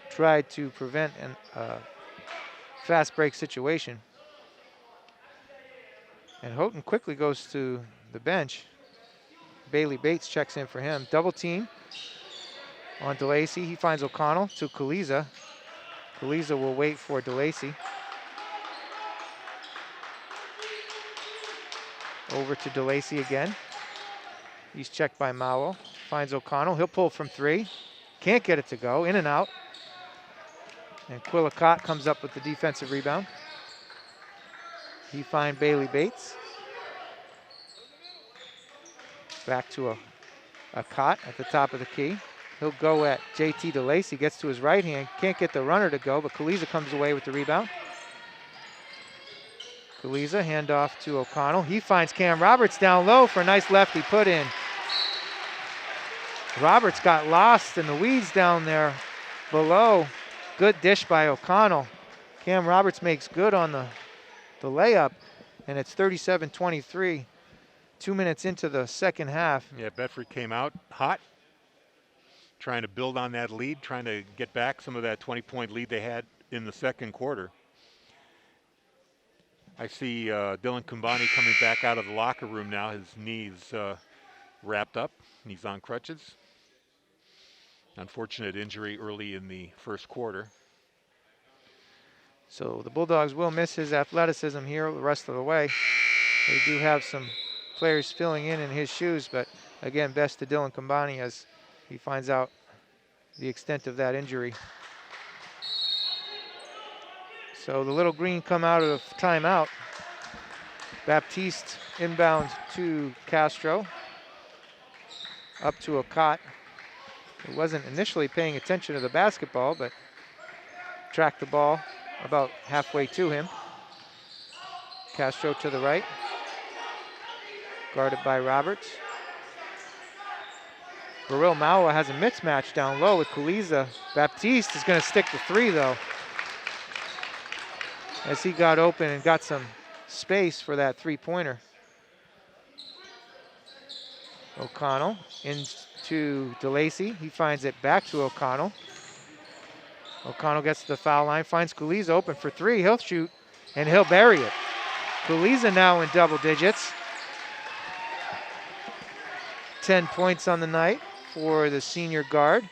tried to prevent a fast break situation. And Houghton quickly goes to the bench. Bailey Bates checks in for him. Double team on DeLacy. He finds O'Connell to Kaliza. Kaliza will wait for DeLacy. Over to DeLacy again. He's checked by Mao. Finds O'Connell. He'll pull from 3. Can't get it to go. In and out. And Quillicott comes up with the defensive rebound. He finds Bailey Bates. Back to a Cott at the top of the key. He'll go at JT DeLacy. Gets to his right hand. Can't get the runner to go, but Kaliza comes away with the rebound. Kaliza, handoff to O'Connell. He finds Cam Roberts down low for a nice lefty put in. Roberts got lost in the weeds down there below. Good dish by O'Connell. Cam Roberts makes good on the layup, and it's 37-23, 2 minutes into the second half. Yeah, Bedford came out hot, trying to build on that lead, trying to get back some of that 20-point lead they had in the second quarter. I see Dylan Kumbani coming back out of the locker room now. His knees wrapped up. He's on crutches. Unfortunate injury early in the first quarter. So the Bulldogs will miss his athleticism here the rest of the way. They do have some players filling in his shoes, but again, best to Dylan Kumbani as he finds out the extent of that injury. So the Little Green come out of timeout. Baptiste inbounds to Castro. Up to a Cott, who wasn't initially paying attention to the basketball, but tracked the ball about halfway to him. Castro to the right. Guarded by Roberts. Baril Maua has a mismatch down low with Kaliza. Baptiste is going to stick the 3 though, as he got open and got some space for that 3-pointer. O'Connell into DeLacy. He finds it back to O'Connell. O'Connell gets to the foul line, finds Kaliza open for 3. He'll shoot, and he'll bury it. Kaliza now in double digits. 10 points on the night for the senior guard.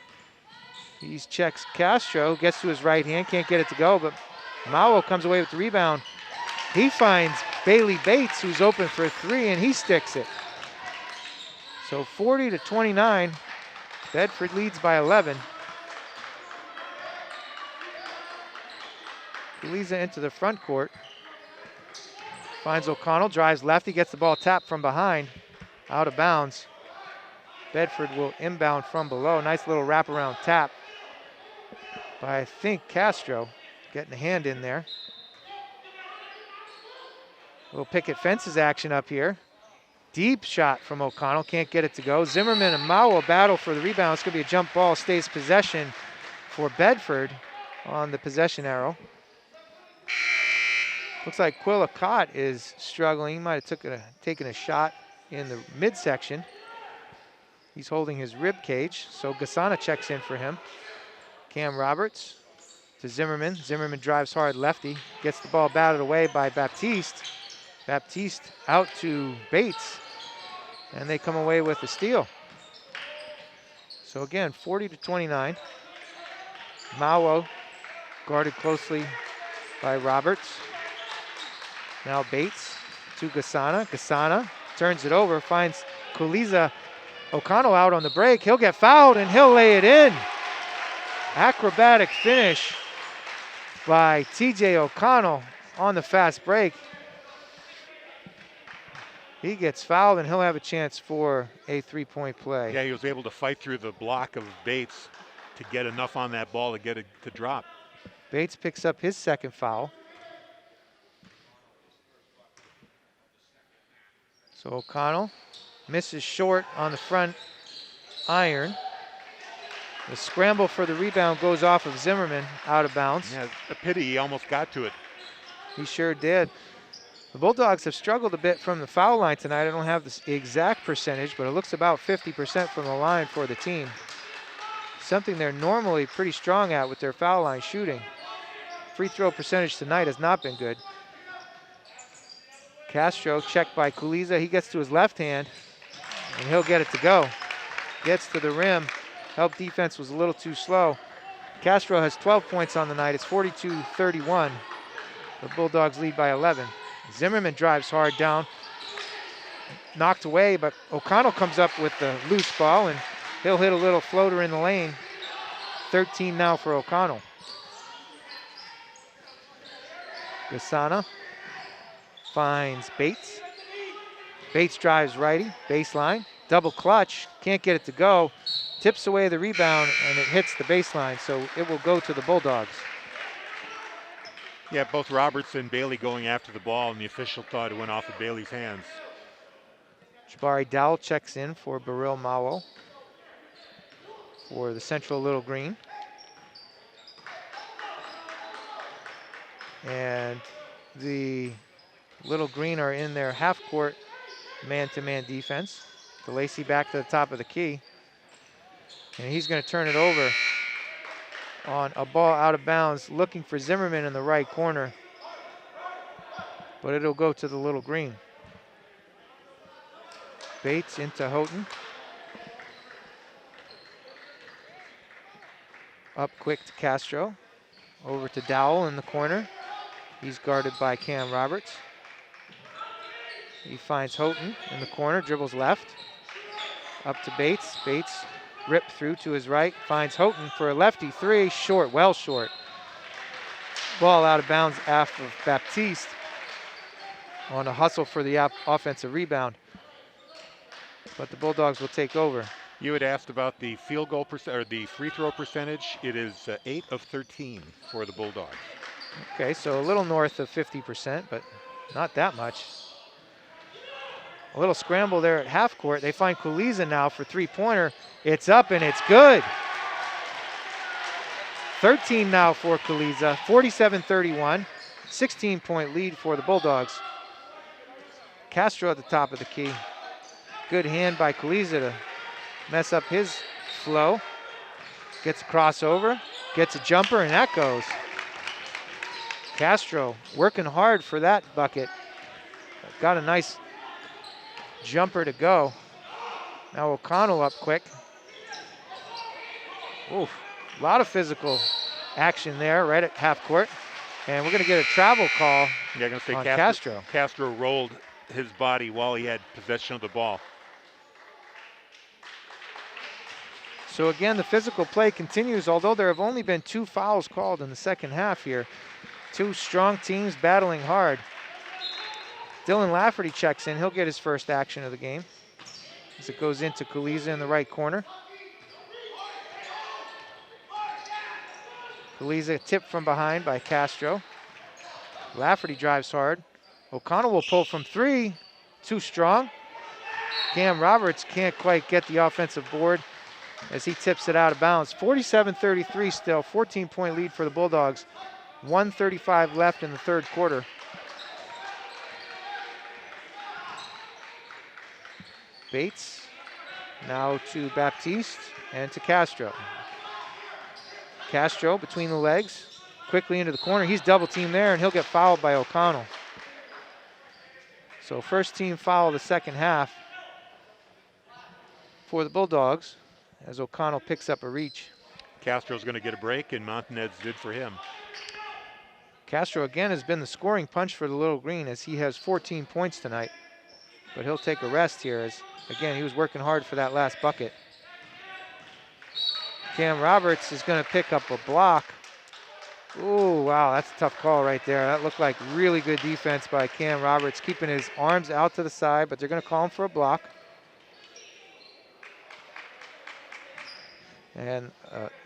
He checks Castro, gets to his right hand, can't get it to go, but Mao comes away with the rebound. He finds Bailey Bates, who's open for 3, and he sticks it. So 40-29, Bedford leads by 11. Kaliza into the front court. Finds O'Connell, drives left, he gets the ball tapped from behind, out of bounds. Bedford will inbound from below. Nice little wraparound tap by, I think, Castro, getting a hand in there. Little picket fences action up here. Deep shot from O'Connell, can't get it to go. Zimmerman and Mao battle for the rebound. It's going to be a jump ball, stays possession for Bedford on the possession arrow. Looks like Quillicott is struggling. He might have taken a shot in the midsection. He's holding his rib cage, so Gasana checks in for him. Cam Roberts to Zimmerman. Zimmerman drives hard lefty, gets the ball batted away by Baptiste. Baptiste out to Bates, and they come away with a steal. So again, 40-29. Mao guarded closely by Roberts. Now Bates to Gasana. Gasana turns it over, finds Kaliza. O'Connell out on the break. He'll get fouled and he'll lay it in. Acrobatic finish by TJ O'Connell on the fast break. He gets fouled and he'll have a chance for a 3-point play. Yeah, he was able to fight through the block of Bates to get enough on that ball to get it to drop. Bates picks up his second foul. So O'Connell misses short on the front iron. The scramble for the rebound goes off of Zimmerman, out of bounds. Yeah, a pity he almost got to it. He sure did. The Bulldogs have struggled a bit from the foul line tonight. I don't have the exact percentage, but it looks about 50% from the line for the team. Something they're normally pretty strong at with their foul line shooting. Free throw percentage tonight has not been good. Castro checked by Kaliza. He gets to his left hand, and he'll get it to go. Gets to the rim, Help defense was a little too slow. Castro has 12 points on the night. It's 42-31. The Bulldogs lead by 11. Zimmerman drives hard down. Knocked away, but O'Connell comes up with the loose ball, and he'll hit a little floater in the lane. 13 now for O'Connell. Gasana finds Bates. Bates drives righty, baseline. Double clutch, can't get it to go. Tips away the rebound, and it hits the baseline, so it will go to the Bulldogs. Yeah, both Roberts and Bailey going after the ball, and the official thought it went off of Bailey's hands. Jabari Dowell checks in for Baril Mawo for the Central Little Green. And the Little Green are in their half-court man-to-man defense. DeLacy back to the top of the key. And he's going to turn it over on a ball out of bounds, looking for Zimmerman in the right corner. But it'll go to the Little Green. Bates into Houghton. Up quick to Castro. Over to Dowell in the corner. He's guarded by Cam Roberts. He finds Houghton in the corner, dribbles left. Up to Bates. Bates ripped through to his right. Finds Houghton for a lefty three. Short, well short. Ball out of bounds after Baptiste on a hustle for the offensive rebound. But the Bulldogs will take over. You had asked about the field goal or the free throw percentage. It is 8 of 13 for the Bulldogs. Okay, so a little north of 50%, but not that much. A little scramble there at half court. They find Kuliza now for three-pointer. It's up and it's good. 13 now for Kuliza, 47-31. 16-point lead for the Bulldogs. Castro at the top of the key. Good hand by Kuliza to mess up his flow. Gets a crossover, gets a jumper, and that goes. Castro working hard for that bucket. Got a nice jumper to go. Now O'Connell up quick. Oof, a lot of physical action there right at half court. And we're going to get a travel call on Castro. Castro rolled his body while he had possession of the ball. So again, the physical play continues, although there have only been 2 fouls called in the second half here. 2 strong teams battling hard. Dylan Lafferty checks in. He'll get his first action of the game as it goes into Kuliza in the right corner. Kuliza tipped from behind by Castro. Lafferty drives hard. O'Connell will pull from 3. Too strong. Cam Roberts can't quite get the offensive board as he tips it out of bounds. 47-33 still, 14-point lead for the Bulldogs. 1:35 left in the third quarter. Bates now to Baptiste and to Castro. Castro between the legs, quickly into the corner. He's double teamed there and he'll get fouled by O'Connell. So first team foul of the second half for the Bulldogs as O'Connell picks up a reach. Castro's going to get a break, and Montanez did for him. Castro again has been the scoring punch for the Little Green as he has 14 points tonight. But he'll take a rest here as, again, he was working hard for that last bucket. Cam Roberts is going to pick up a block. Ooh, wow, that's a tough call right there. That looked like really good defense by Cam Roberts, keeping his arms out to the side, but they're going to call him for a block. And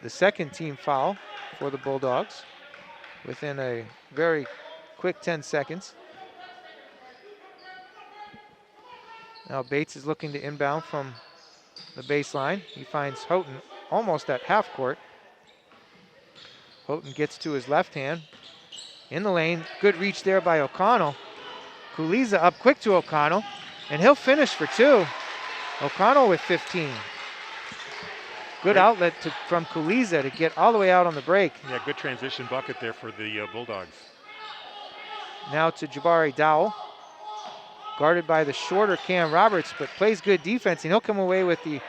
the second team foul for the Bulldogs within a very quick 10 seconds. Now Bates is looking to inbound from the baseline. He finds Houghton almost at half court. Houghton gets to his left hand. In the lane, good reach there by O'Connell. Kuliza up quick to O'Connell, and he'll finish for 2. O'Connell with 15. Good outlet from Kuliza to get all the way out on the break. Yeah, good transition bucket there for the Bulldogs. Now to Jabari Dowell. Guarded by the shorter Cam Roberts, but plays good defense, and he'll come away with the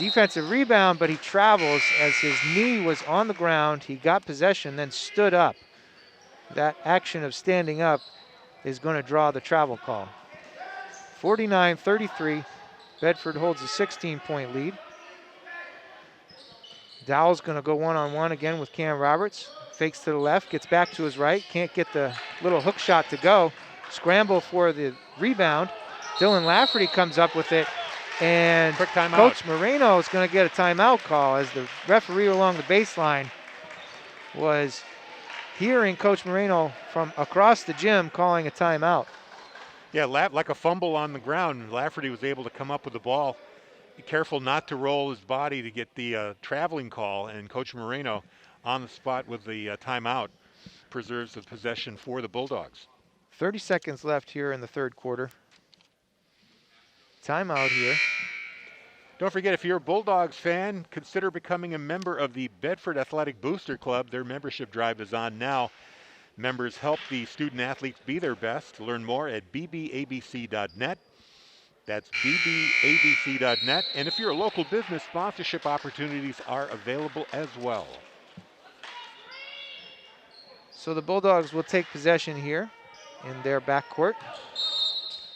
Defensive rebound, but he travels as his knee was on the ground. He got possession, then stood up. That action of standing up is going to draw the travel call. 49-33, Bedford holds a 16-point lead. Dowell's going to go one-on-one again with Cam Roberts. Fakes to the left, gets back to his right, can't get the little hook shot to go. Scramble for the rebound. Dylan Lafferty comes up with it, and Coach Moreno is going to get a timeout call as the referee along the baseline was hearing Coach Moreno from across the gym calling a timeout. Yeah, like a fumble on the ground. Lafferty was able to come up with the ball. Be careful not to roll his body to get the traveling call, and Coach Moreno on the spot with the timeout preserves the possession for the Bulldogs. 30 seconds left here in the third quarter. Timeout here. Don't forget, if you're a Bulldogs fan, consider becoming a member of the Bedford Athletic Booster Club. Their membership drive is on now. Members help the student athletes be their best. Learn more at bbabc.net. That's bbabc.net. And if you're a local business, sponsorship opportunities are available as well. So the Bulldogs will take possession here in their backcourt.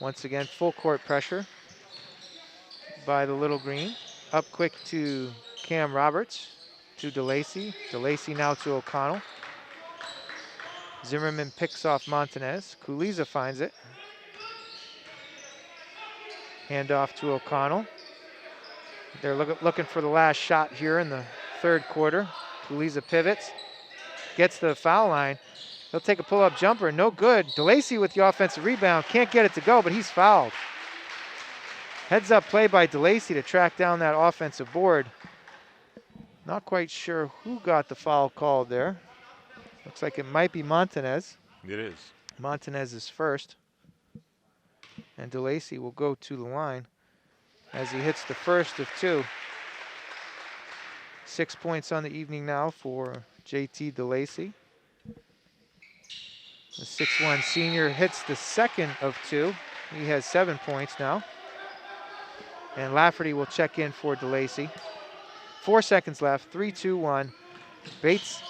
Once again, full court pressure by the Little Green. Up quick to Cam Roberts, to DeLacy. DeLacy now to O'Connell. Zimmerman picks off Montanez. Kuliza finds it. Hand off to O'Connell. They're looking for the last shot here in the third quarter. Kuliza pivots, gets to the foul line. He'll take a pull-up jumper, no good. DeLacy with the offensive rebound, can't get it to go, but he's fouled. Heads up play by DeLacy to track down that offensive board. Not quite sure who got the foul called there. Looks like it might be Montanez. It is. Montanez is first. And DeLacy will go to the line as he hits the first of two. 6 points on the evening now for JT DeLacy. The 6'1" senior hits the second of two. He has 7 points now. And Lafferty will check in for DeLacy. 4 seconds left, 3, 2, 1. Bates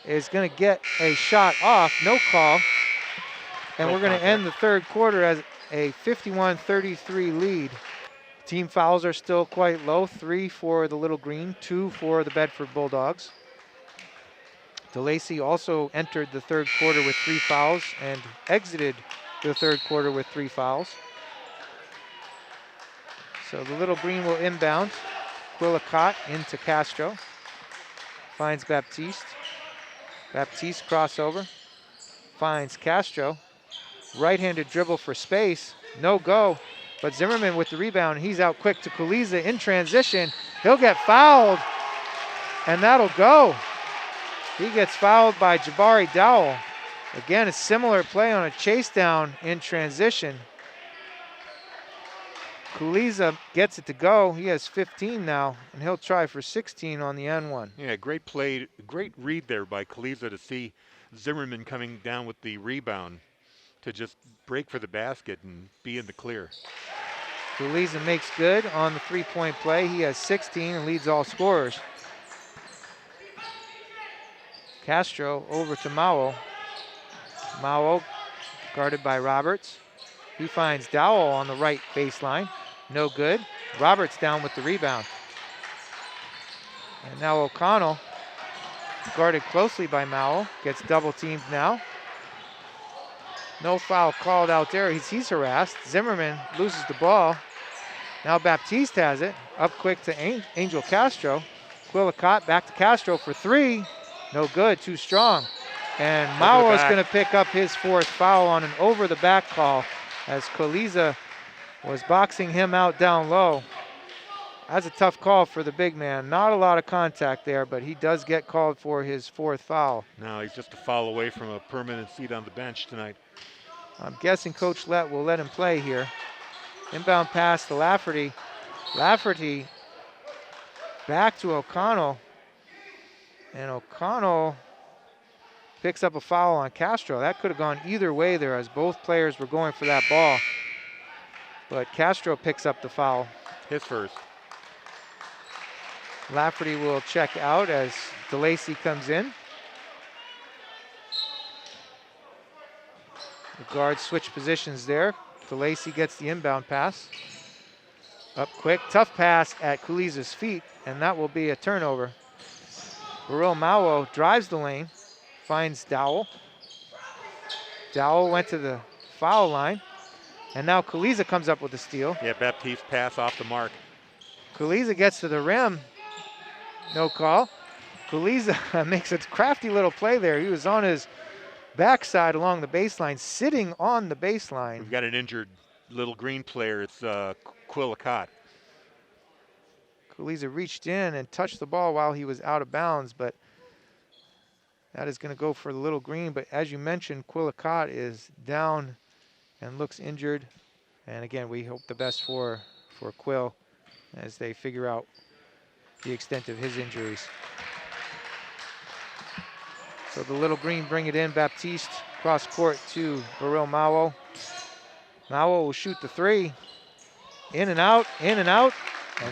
is going to get a shot off, no call. And we're going to end the third quarter as a 51-33 lead. Team fouls are still quite low, 3 for the Little Green, 2 for the Bedford Bulldogs. DeLacy also entered the third quarter with 3 fouls and exited the third quarter with 3 fouls. So the Little Green will inbound. Quillicott into Castro. Finds Baptiste. Baptiste crossover. Finds Castro. Right-handed dribble for space. No go. But Zimmerman with the rebound. He's out quick to Kuliza in transition. He'll get fouled. And that'll go. He gets fouled by Jabari Dowell. Again, a similar play on a chase down in transition. Kuliza gets it to go. He has 15 now, and he'll try for 16 on the N1. Yeah, great play, great read there by Kuliza to see Zimmerman coming down with the rebound to just break for the basket and be in the clear. Kuliza makes good on the three-point play. He has 16 and leads all scorers. Castro over to Mao. Mao guarded by Roberts. He finds Dowell on the right baseline. No good. Roberts down with the rebound. And now O'Connell, guarded closely by Mao, gets double teamed now. No foul called out there. He's harassed. Zimmerman loses the ball. Now Baptiste has it. Up quick to Angel Castro. Quillicott back to Castro for 3. No good, too strong. And Mao is going to pick up his 4th foul on an over-the-back call as Kuliza was boxing him out down low. That's a tough call for the big man. Not a lot of contact there, but he does get called for his 4th foul. No, he's just a foul away from a permanent seat on the bench tonight. I'm guessing Coach Lett will let him play here. Inbound pass to Lafferty. Lafferty back to O'Connell. And O'Connell picks up a foul on Castro. That could have gone either way there as both players were going for that ball. But Castro picks up the foul. His first. Lafferty will check out as DeLacy comes in. The guards switch positions there. DeLacy gets the inbound pass. Up quick, tough pass at Kuliza's feet, and that will be a turnover. Burrell Mawo drives the lane, finds Dowell. Dowell went to the foul line, and now Kuliza comes up with the steal. Yeah, Baptiste pass off the mark. Kuliza gets to the rim, no call. Kuliza makes a crafty little play there. He was on his backside along the baseline, sitting on the baseline. We've got an injured little green player. It's Quillicott. Kuliza reached in and touched the ball while he was out of bounds, but that is going to go for the little green. But as you mentioned, Quillicott is down and looks injured. And again, we hope the best for Quill as they figure out the extent of his injuries. So the little green bring it in. Baptiste cross court to Burrell Mawo. Mawo will shoot the three. In and out, and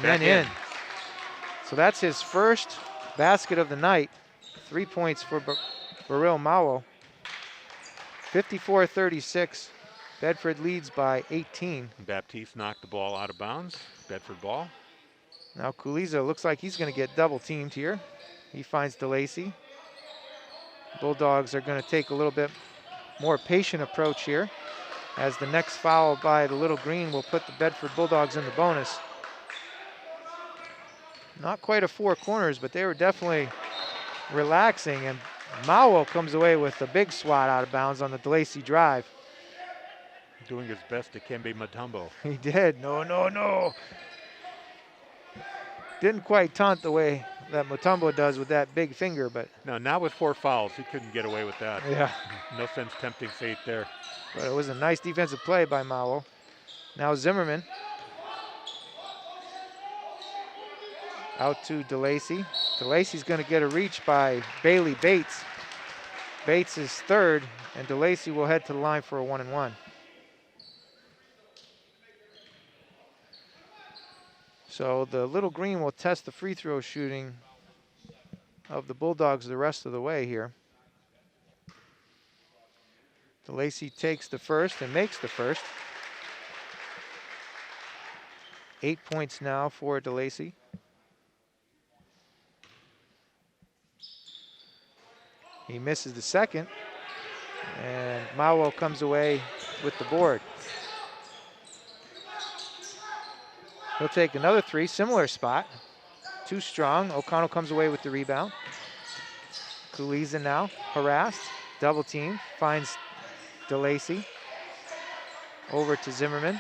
then in. So that's his first basket of the night. 3 points for Burrell Mawo. 54-36. Bedford leads by 18. Baptiste knocked the ball out of bounds. Bedford ball. Now Kuliza looks like he's going to get double teamed here. He finds DeLacy. Bulldogs are going to take a little bit more patient approach here, as the next foul by the little green will put the Bedford Bulldogs in the bonus. Not quite a four corners, but they were definitely relaxing, and Mawo comes away with a big swat out of bounds on the DeLacy drive. Doing his best to Kembe Mutombo. He did. No. Didn't quite taunt the way that Mutombo does with that big finger, but... No, not with 4 fouls. He couldn't get away with that. Yeah. No sense tempting fate there. But it was a nice defensive play by Mawo. Now Zimmerman. Out to DeLacy. DeLacy's going to get a reach by Bailey Bates. Bates is third, and DeLacy will head to the line for a 1-and-1. So the little green will test the free throw shooting of the Bulldogs the rest of the way here. DeLacy takes the first and makes the first. 8 points now for DeLacy. He misses the second, and Mawo comes away with the board. He'll take another three, similar spot. Too strong. O'Connell comes away with the rebound. Kuliza now harassed, double team, finds DeLacy. Over to Zimmerman.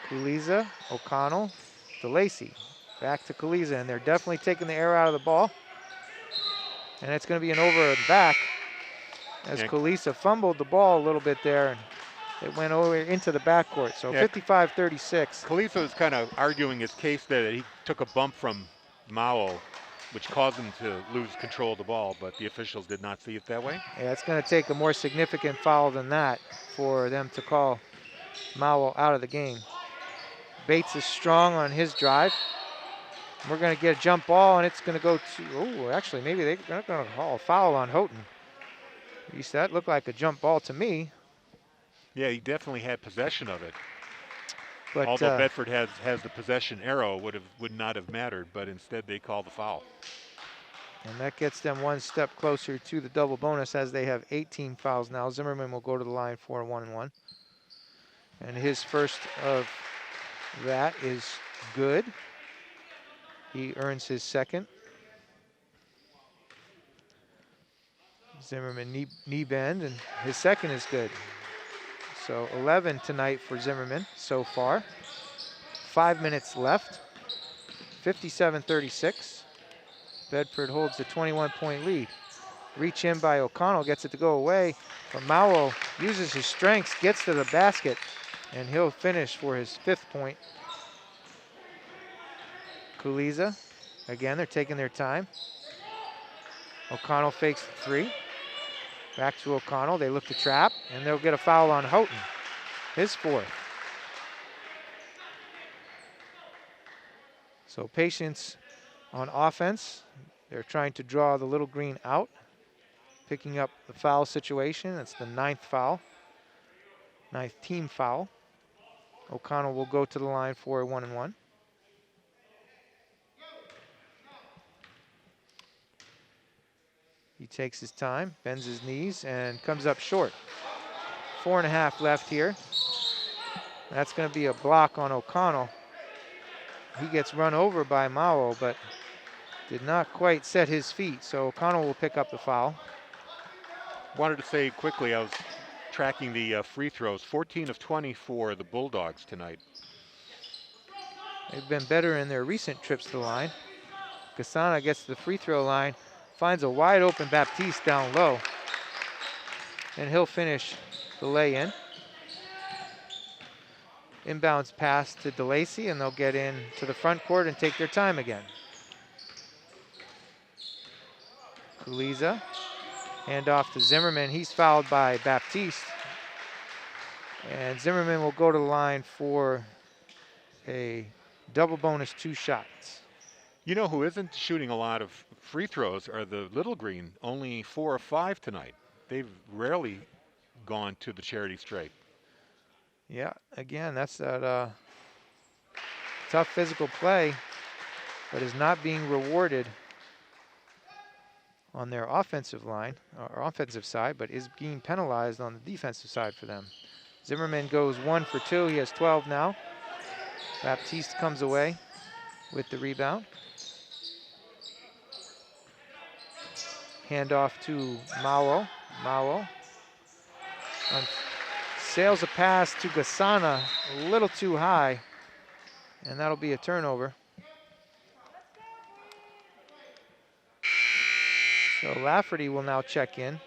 Kuliza, O'Connell, DeLacy. Back to Kuliza, and they're definitely taking the air out of the ball. And it's going to be an over and back as Kuliza fumbled the ball a little bit there, and it went over into the backcourt. So 55-36. Kuliza was kind of arguing his case that he took a bump from Mawo, which caused him to lose control of the ball, but the officials did not see it that way. Yeah, it's going to take a more significant foul than that for them to call Mawo out of the game. Bates is strong on his drive. We're going to get a jump ball, and it's going to go to, actually, maybe they're not going to call a foul on Houghton. At least that looked like a jump ball to me. Yeah, he definitely had possession of it. But, although Bedford has the possession arrow, would not have mattered, but instead they called the foul. And that gets them one step closer to the double bonus as they have 18 fouls now. Zimmerman will go to the line for a 1-and-1. And his first of that is good. He earns his second. Zimmerman knee bend, and his second is good. So 11 tonight for Zimmerman so far. 5 minutes left. 57-36. Bedford holds the 21-point lead. Reach in by O'Connell, gets it to go away, but Mawo uses his strengths, gets to the basket, and he'll finish for his 5th point. Kuliza, again, they're taking their time. O'Connell fakes the three. Back to O'Connell, they look to trap, and they'll get a foul on Houghton, his 4th. So patience on offense. They're trying to draw the little green out, picking up the foul situation. That's the 9th foul, 9th team foul. O'Connell will go to the line for a 1-and-1. He takes his time, bends his knees, and comes up short. 4.5 left here. That's going to be a block on O'Connell. He gets run over by Mao, but did not quite set his feet, so O'Connell will pick up the foul. Wanted to say quickly, I was tracking the free throws. 14 of 20 for the Bulldogs tonight. They've been better in their recent trips to the line. Gasana gets to the free throw line, finds a wide open Baptiste down low, and he'll finish the lay-in. Inbounds pass to DeLacy, and they'll get in to the front court and take their time again. Kuliza, hand off to Zimmerman. He's fouled by Baptiste. And Zimmerman will go to the line for a double bonus 2 shots. You know who isn't shooting a lot of free throws are the Little Green, only 4 or 5 tonight. They've rarely gone to the charity stripe. Yeah, again, that's that tough physical play, but is not being rewarded on their offensive line, or offensive side, but is being penalized on the defensive side for them. Zimmerman goes 1 for 2. He has 12 now. Baptiste comes away with the rebound. Hand off to Mao. Mao sails a pass to Gasana, a little too high, and that'll be a turnover. So Lafferty will now check in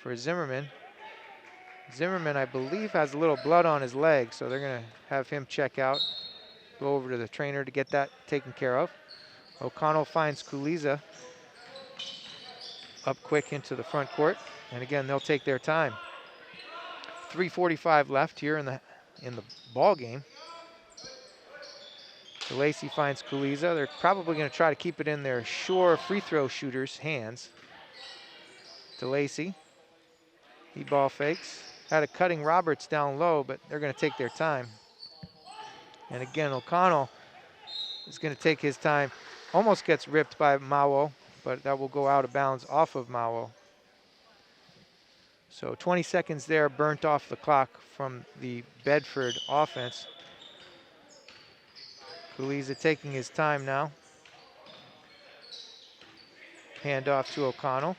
for Zimmerman. Zimmerman, I believe, has a little blood on his leg, so they're going to have him check out, go over to the trainer to get that taken care of. O'Connell finds Kuliza up quick into the front court, and again, they'll take their time. 3:45 left here in the ball game. DeLacy finds Kuliza. They're probably going to try to keep it in their sure free throw shooters' hands. DeLacy, he ball fakes. Had a cutting Roberts down low, but they're going to take their time. And again, O'Connell is going to take his time. Almost gets ripped by Mao, but that will go out of bounds off of Mao. So 20 seconds there burnt off the clock from the Bedford offense. Kuliza taking his time now. Hand off to O'Connell.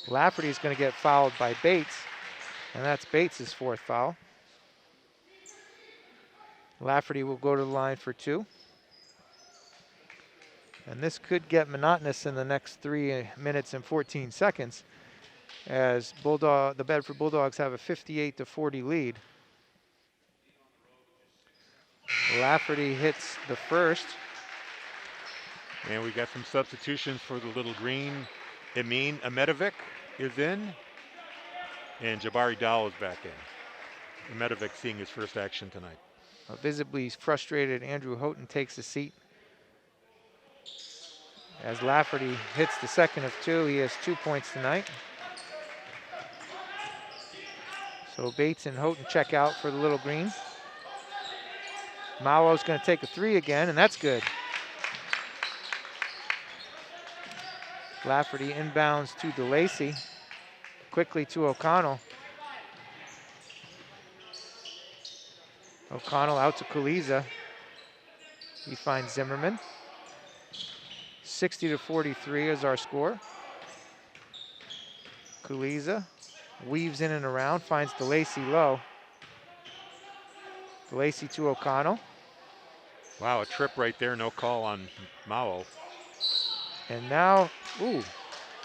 Lafferty is going to get fouled by Bates, and that's Bates' 4th foul. Lafferty will go to the line for 2. And this could get monotonous in the next 3 minutes and 14 seconds as the Bedford Bulldogs have a 58-40 lead. Lafferty hits the first. And we got some substitutions for the Little Green. Emin Amedovic is in, and Jabari Dowell is back in. Amedovic seeing his first action tonight. A visibly frustrated Andrew Houghton takes a seat. As Lafferty hits the second of 2, he has 2 points tonight. So Bates and Houghton check out for the Little Green. Mao's going to take a 3 again, and that's good. Lafferty inbounds to DeLacy. Quickly to O'Connell. O'Connell out to Kuliza. He finds Zimmerman. 60-43 is our score. Kuliza weaves in and around, finds DeLacy low. DeLacy to O'Connell. Wow, a trip right there, no call on Mao. And now,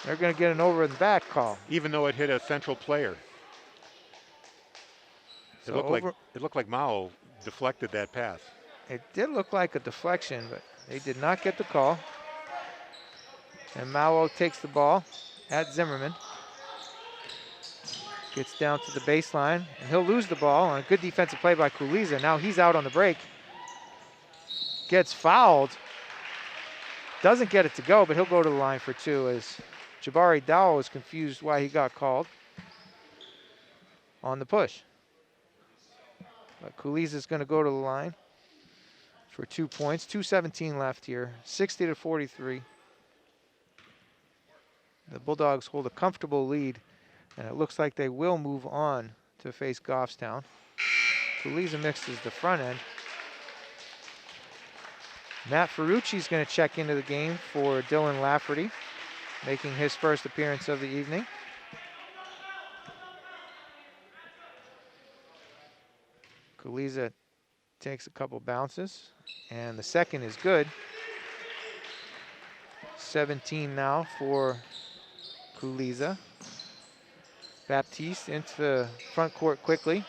they're going to get an over the back call. Even though it hit a central player. It looked like Mao deflected that pass. It did look like a deflection, but they did not get the call. And Mao takes the ball at Zimmerman. Gets down to the baseline, and he'll lose the ball on a good defensive play by Kuliza. Now he's out on the break. Gets fouled Doesn't get it to go, but he'll go to the line for 2 as Jabari Dowell is confused why he got called on the push. But Kuliza is going to go to the line for 2 points. 2:17 left here, 60-43. The Bulldogs hold a comfortable lead, and it looks like they will move on to face Goffstown. Kuliza mixes the front end. Matt Ferrucci is going to check into the game for Dylan Lafferty, making his first appearance of the evening. Kuliza takes a couple bounces, and the second is good. 17 now for Kuliza. Baptiste into the front court quickly.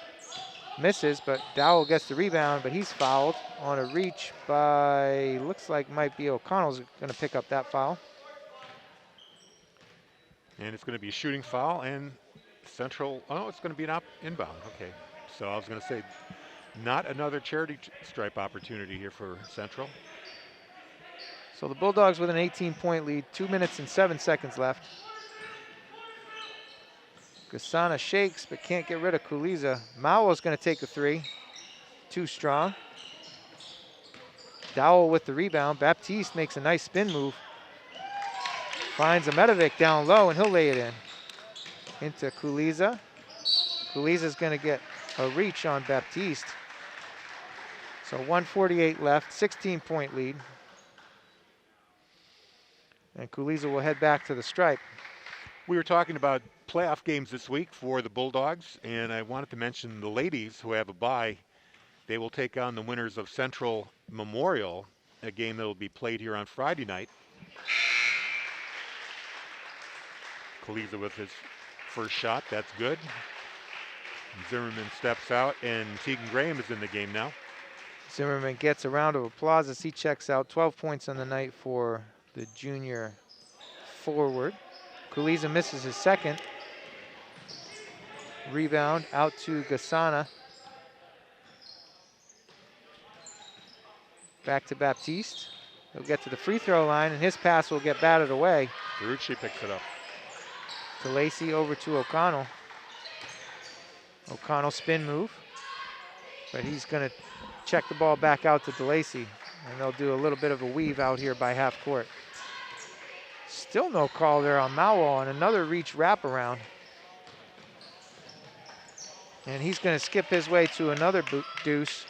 Misses, but Dowell gets the rebound, but he's fouled on a reach by, looks like might be O'Connell's going to pick up that foul. And it's going to be a shooting foul, and Central, oh, it's going to be an inbound. Okay, so I was going to say, not another charity stripe opportunity here for Central. So the Bulldogs with an 18-point lead, 2 minutes and 7 seconds left. Gasana shakes, but can't get rid of Kuliza. Mao's going to take a 3. Too strong. Dowell with the rebound. Baptiste makes a nice spin move. Finds Amedovic down low, and he'll lay it in. Into Kuliza. Kuliza's going to get a reach on Baptiste. So 1:48 left, 16-point lead. And Kuliza will head back to the stripe. We were talking about playoff games this week for the Bulldogs, and I wanted to mention the ladies who have a bye. They will take on the winners of Central Memorial, a game that will be played here on Friday night. Kuliza with his first shot, that's good. Zimmerman steps out, and Tegan Graham is in the game now. Zimmerman gets a round of applause as he checks out. 12 points on the night for the junior forward. Kuliza misses his second. Rebound out to Gasana. Back to Baptiste. He'll get to the free throw line, and his pass will get batted away. Ferrucci picks it up. To Lacey, over to O'Connell. O'Connell spin move, but he's going to check the ball back out to DeLacy, and they'll do a little bit of a weave out here by half court. Still no call there on Mauer on another reach wraparound. And he's going to skip his way to another deuce.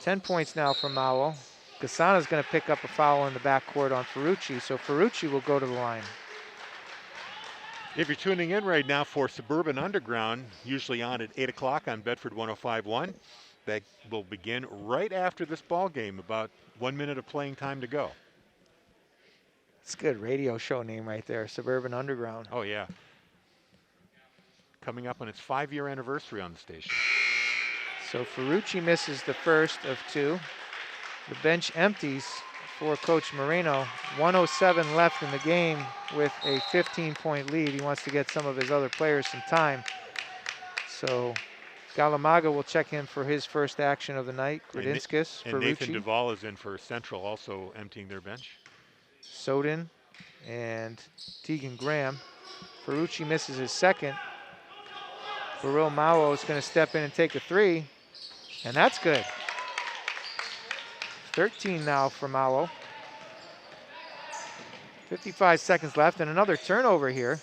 10 points now for Mauer. Gasana's going to pick up a foul in the backcourt on Ferrucci, so Ferrucci will go to the line. If you're tuning in right now for Suburban Underground, usually on at 8 o'clock on Bedford 105.1, that will begin right after this ball game, about 1 minute of playing time to go. It's a good radio show name right there, Suburban Underground. Oh, yeah. Coming up on its 5-year anniversary on the station. So Ferrucci misses the first of 2. The bench empties for Coach Moreno. 1:07 left in the game with a 15-point lead. He wants to get some of his other players some time. So Galamaga will check in for his first action of the night. Gradinskas, and Nathan Duvall is in for Central, also emptying their bench. Soden and Tegan Graham. Ferrucci misses his second. Baril Mauo is going to step in and take a 3, and that's good. 13 now for Mauo. 55 seconds left, and another turnover here.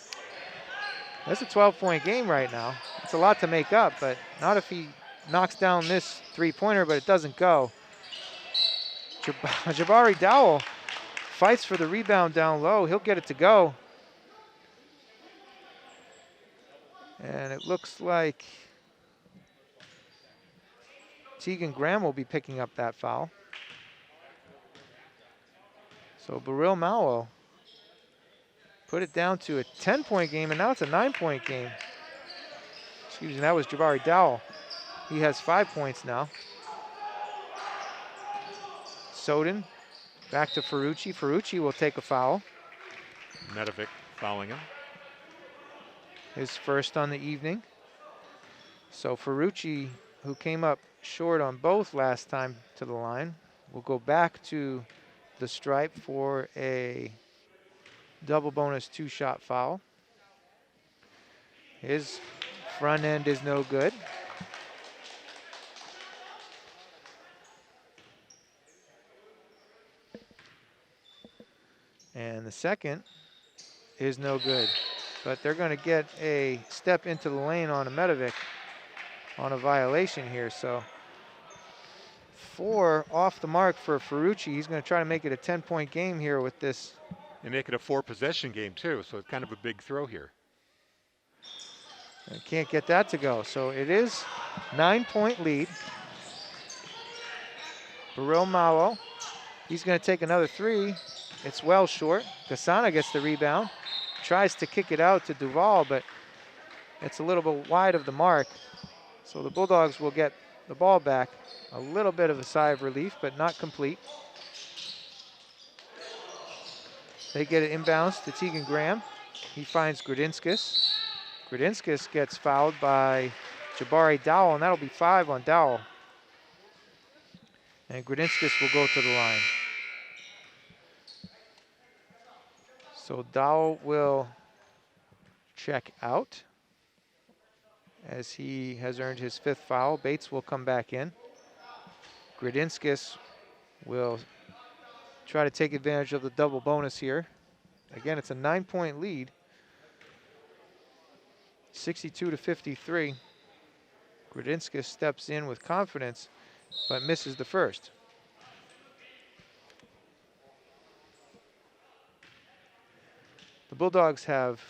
That's a 12-point game right now. It's a lot to make up, but not if he knocks down this three-pointer, but it doesn't go. Jabari Dowell fights for the rebound down low. He'll get it to go. And it looks like Tegan Graham will be picking up that foul. So Baril Mauo put it down to a 10-point game, and now it's a 9-point game. Excuse me, that was Jabari Dowell. He has 5 points now. Soden back to Ferrucci. Ferrucci will take a foul. Medovic fouling him. His first on the evening. So Ferrucci, who came up short on both last time to the line, will go back to the stripe for a double bonus 2-shot foul. His front end is no good. And the second is no good. But they're going to get a step into the lane on Ahmetovic on a violation here. So 4 off the mark for Ferrucci. He's going to try to make it a 10-point game here with this. And make it a 4-possession game too, so it's kind of a big throw here. And can't get that to go. So it is 9-point lead. Burrell Malo, he's going to take another 3. It's well short. Casana gets the rebound. Tries to kick it out to Duval, but it's a little bit wide of the mark. So the Bulldogs will get the ball back. A little bit of a sigh of relief, but not complete. They get it inbounds to Tegan Graham. He finds Gradinskis. Gradinskis gets fouled by Jabari Dowell, and that'll be 5 on Dowell. And Gradinskis will go to the line. So Dowell will check out as he has earned his 5th foul. Bates will come back in. Gradinskis will try to take advantage of the double bonus here. Again, it's a 9-point lead. 62-53. Gradinskis steps in with confidence, but misses the first. The Bulldogs have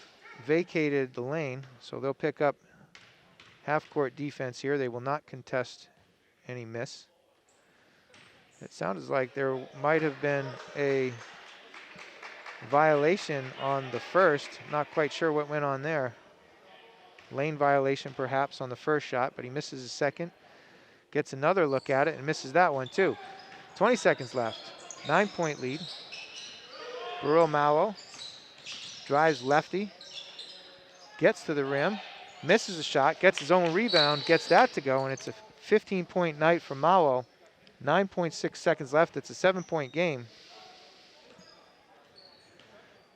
vacated the lane, so they'll pick up half-court defense here. They will not contest any miss. It sounds like there might have been a violation on the first. Not quite sure what went on there. Lane violation perhaps on the first shot, but he misses his second. Gets another look at it and misses that one too. 20 seconds left. 9-point lead. Burrell Mallow drives lefty. Gets to the rim. Misses a shot. Gets his own rebound. Gets that to go, and it's a 15-point night for Mallow. 9.6 seconds left. It's a 7-point game.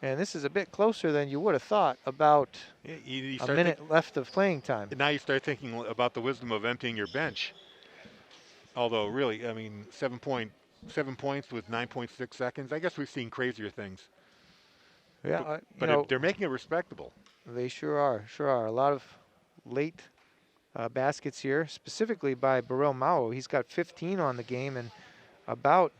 And this is a bit closer than you would have thought about a minute left of playing time. Now you start thinking about the wisdom of emptying your bench. Although really, I mean, 7 points with 9.6 seconds. I guess we've seen crazier things. Yeah, but they're making it respectable. They sure are, A lot of late baskets here, specifically by Burrell Mao. He's got 15 on the game, and about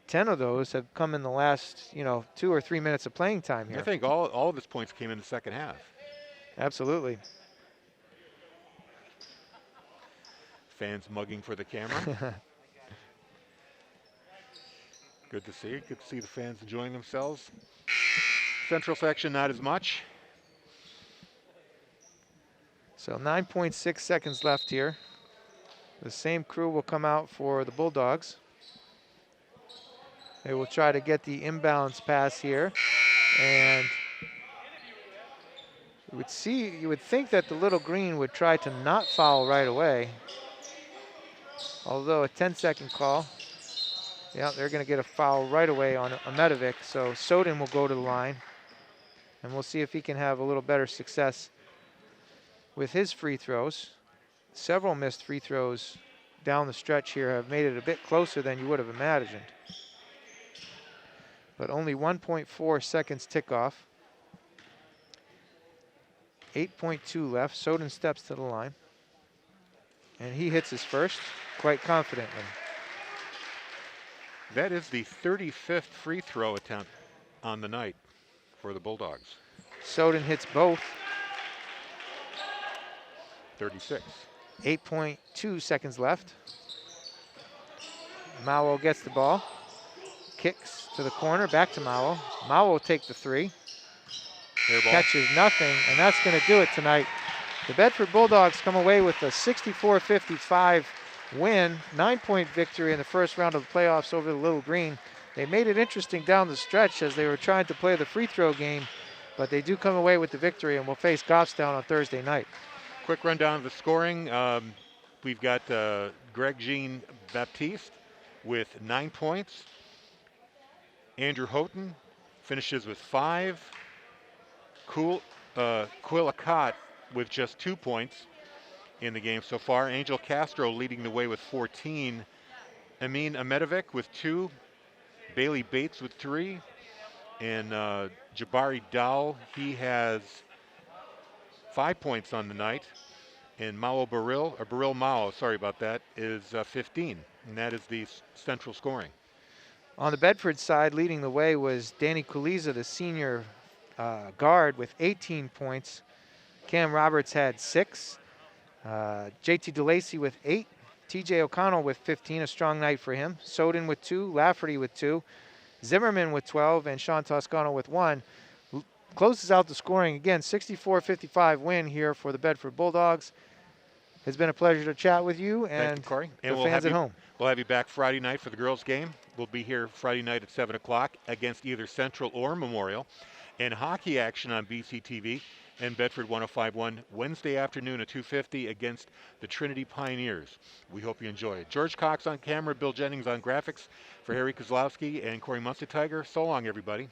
10 of those have come in the last, 2 or 3 minutes of playing time here. I think all of his points came in the second half. Absolutely. Fans mugging for the camera. Good to see. Good to see the fans enjoying themselves. Central section, not as much. So 9.6 seconds left here. The same crew will come out for the Bulldogs. They will try to get the inbounds pass here. And you would think that the little green would try to not foul right away. Although a 10-second call. Yeah, they're going to get a foul right away on Ahmetovic. So Soden will go to the line. And we'll see if he can have a little better success with his free throws. Several missed free throws down the stretch here have made it a bit closer than you would have imagined. But only 1.4 seconds tick off. 8.2 left. Soden steps to the line. And he hits his first quite confidently. That is the 35th free throw attempt on the night for the Bulldogs. Soden hits both. 36. 8.2 seconds left. Mao gets the ball. Kicks to the corner, back to Mao. Mao will take the 3. Catches nothing, and that's going to do it tonight. The Bedford Bulldogs come away with a 64-55 win, 9-point victory in the first round of the playoffs over the Little Green. They made it interesting down the stretch as they were trying to play the free throw game, but they do come away with the victory and will face Goffstown on Thursday night. Quick rundown of the scoring. We've got Greg Jean Baptiste with 9 points. Andrew Houghton finishes with 5. Quillicott with just 2 points in the game so far. Angel Castro leading the way with 14. Amin Ahmedovic with 2. Bailey Bates with 3. And Jabari Dowell, he has 5 points on the night. And Baril Mao, sorry about that, is 15. And that is the central scoring. On the Bedford side, leading the way was Danny Kuliza, the senior guard, with 18 points. Cam Roberts had 6. JT DeLacy with 8. TJ O'Connell with 15, a strong night for him. Soden with 2. Lafferty with 2. Zimmerman with 12. And Sean Toscano with 1. Closes out the scoring again. 64-55 win here for the Bedford Bulldogs. It's been a pleasure to chat with you and thank you, Corey. And the fans at home. We'll have you back Friday night for the girls' game. We'll be here Friday night at 7 o'clock against either Central or Memorial. And hockey action on BCTV and Bedford 105.1 Wednesday afternoon at 2:50 against the Trinity Pioneers. We hope you enjoy it. George Cox on camera, Bill Jennings on graphics. For Harry Kozlowski and Corey Munstertiger, so long, everybody.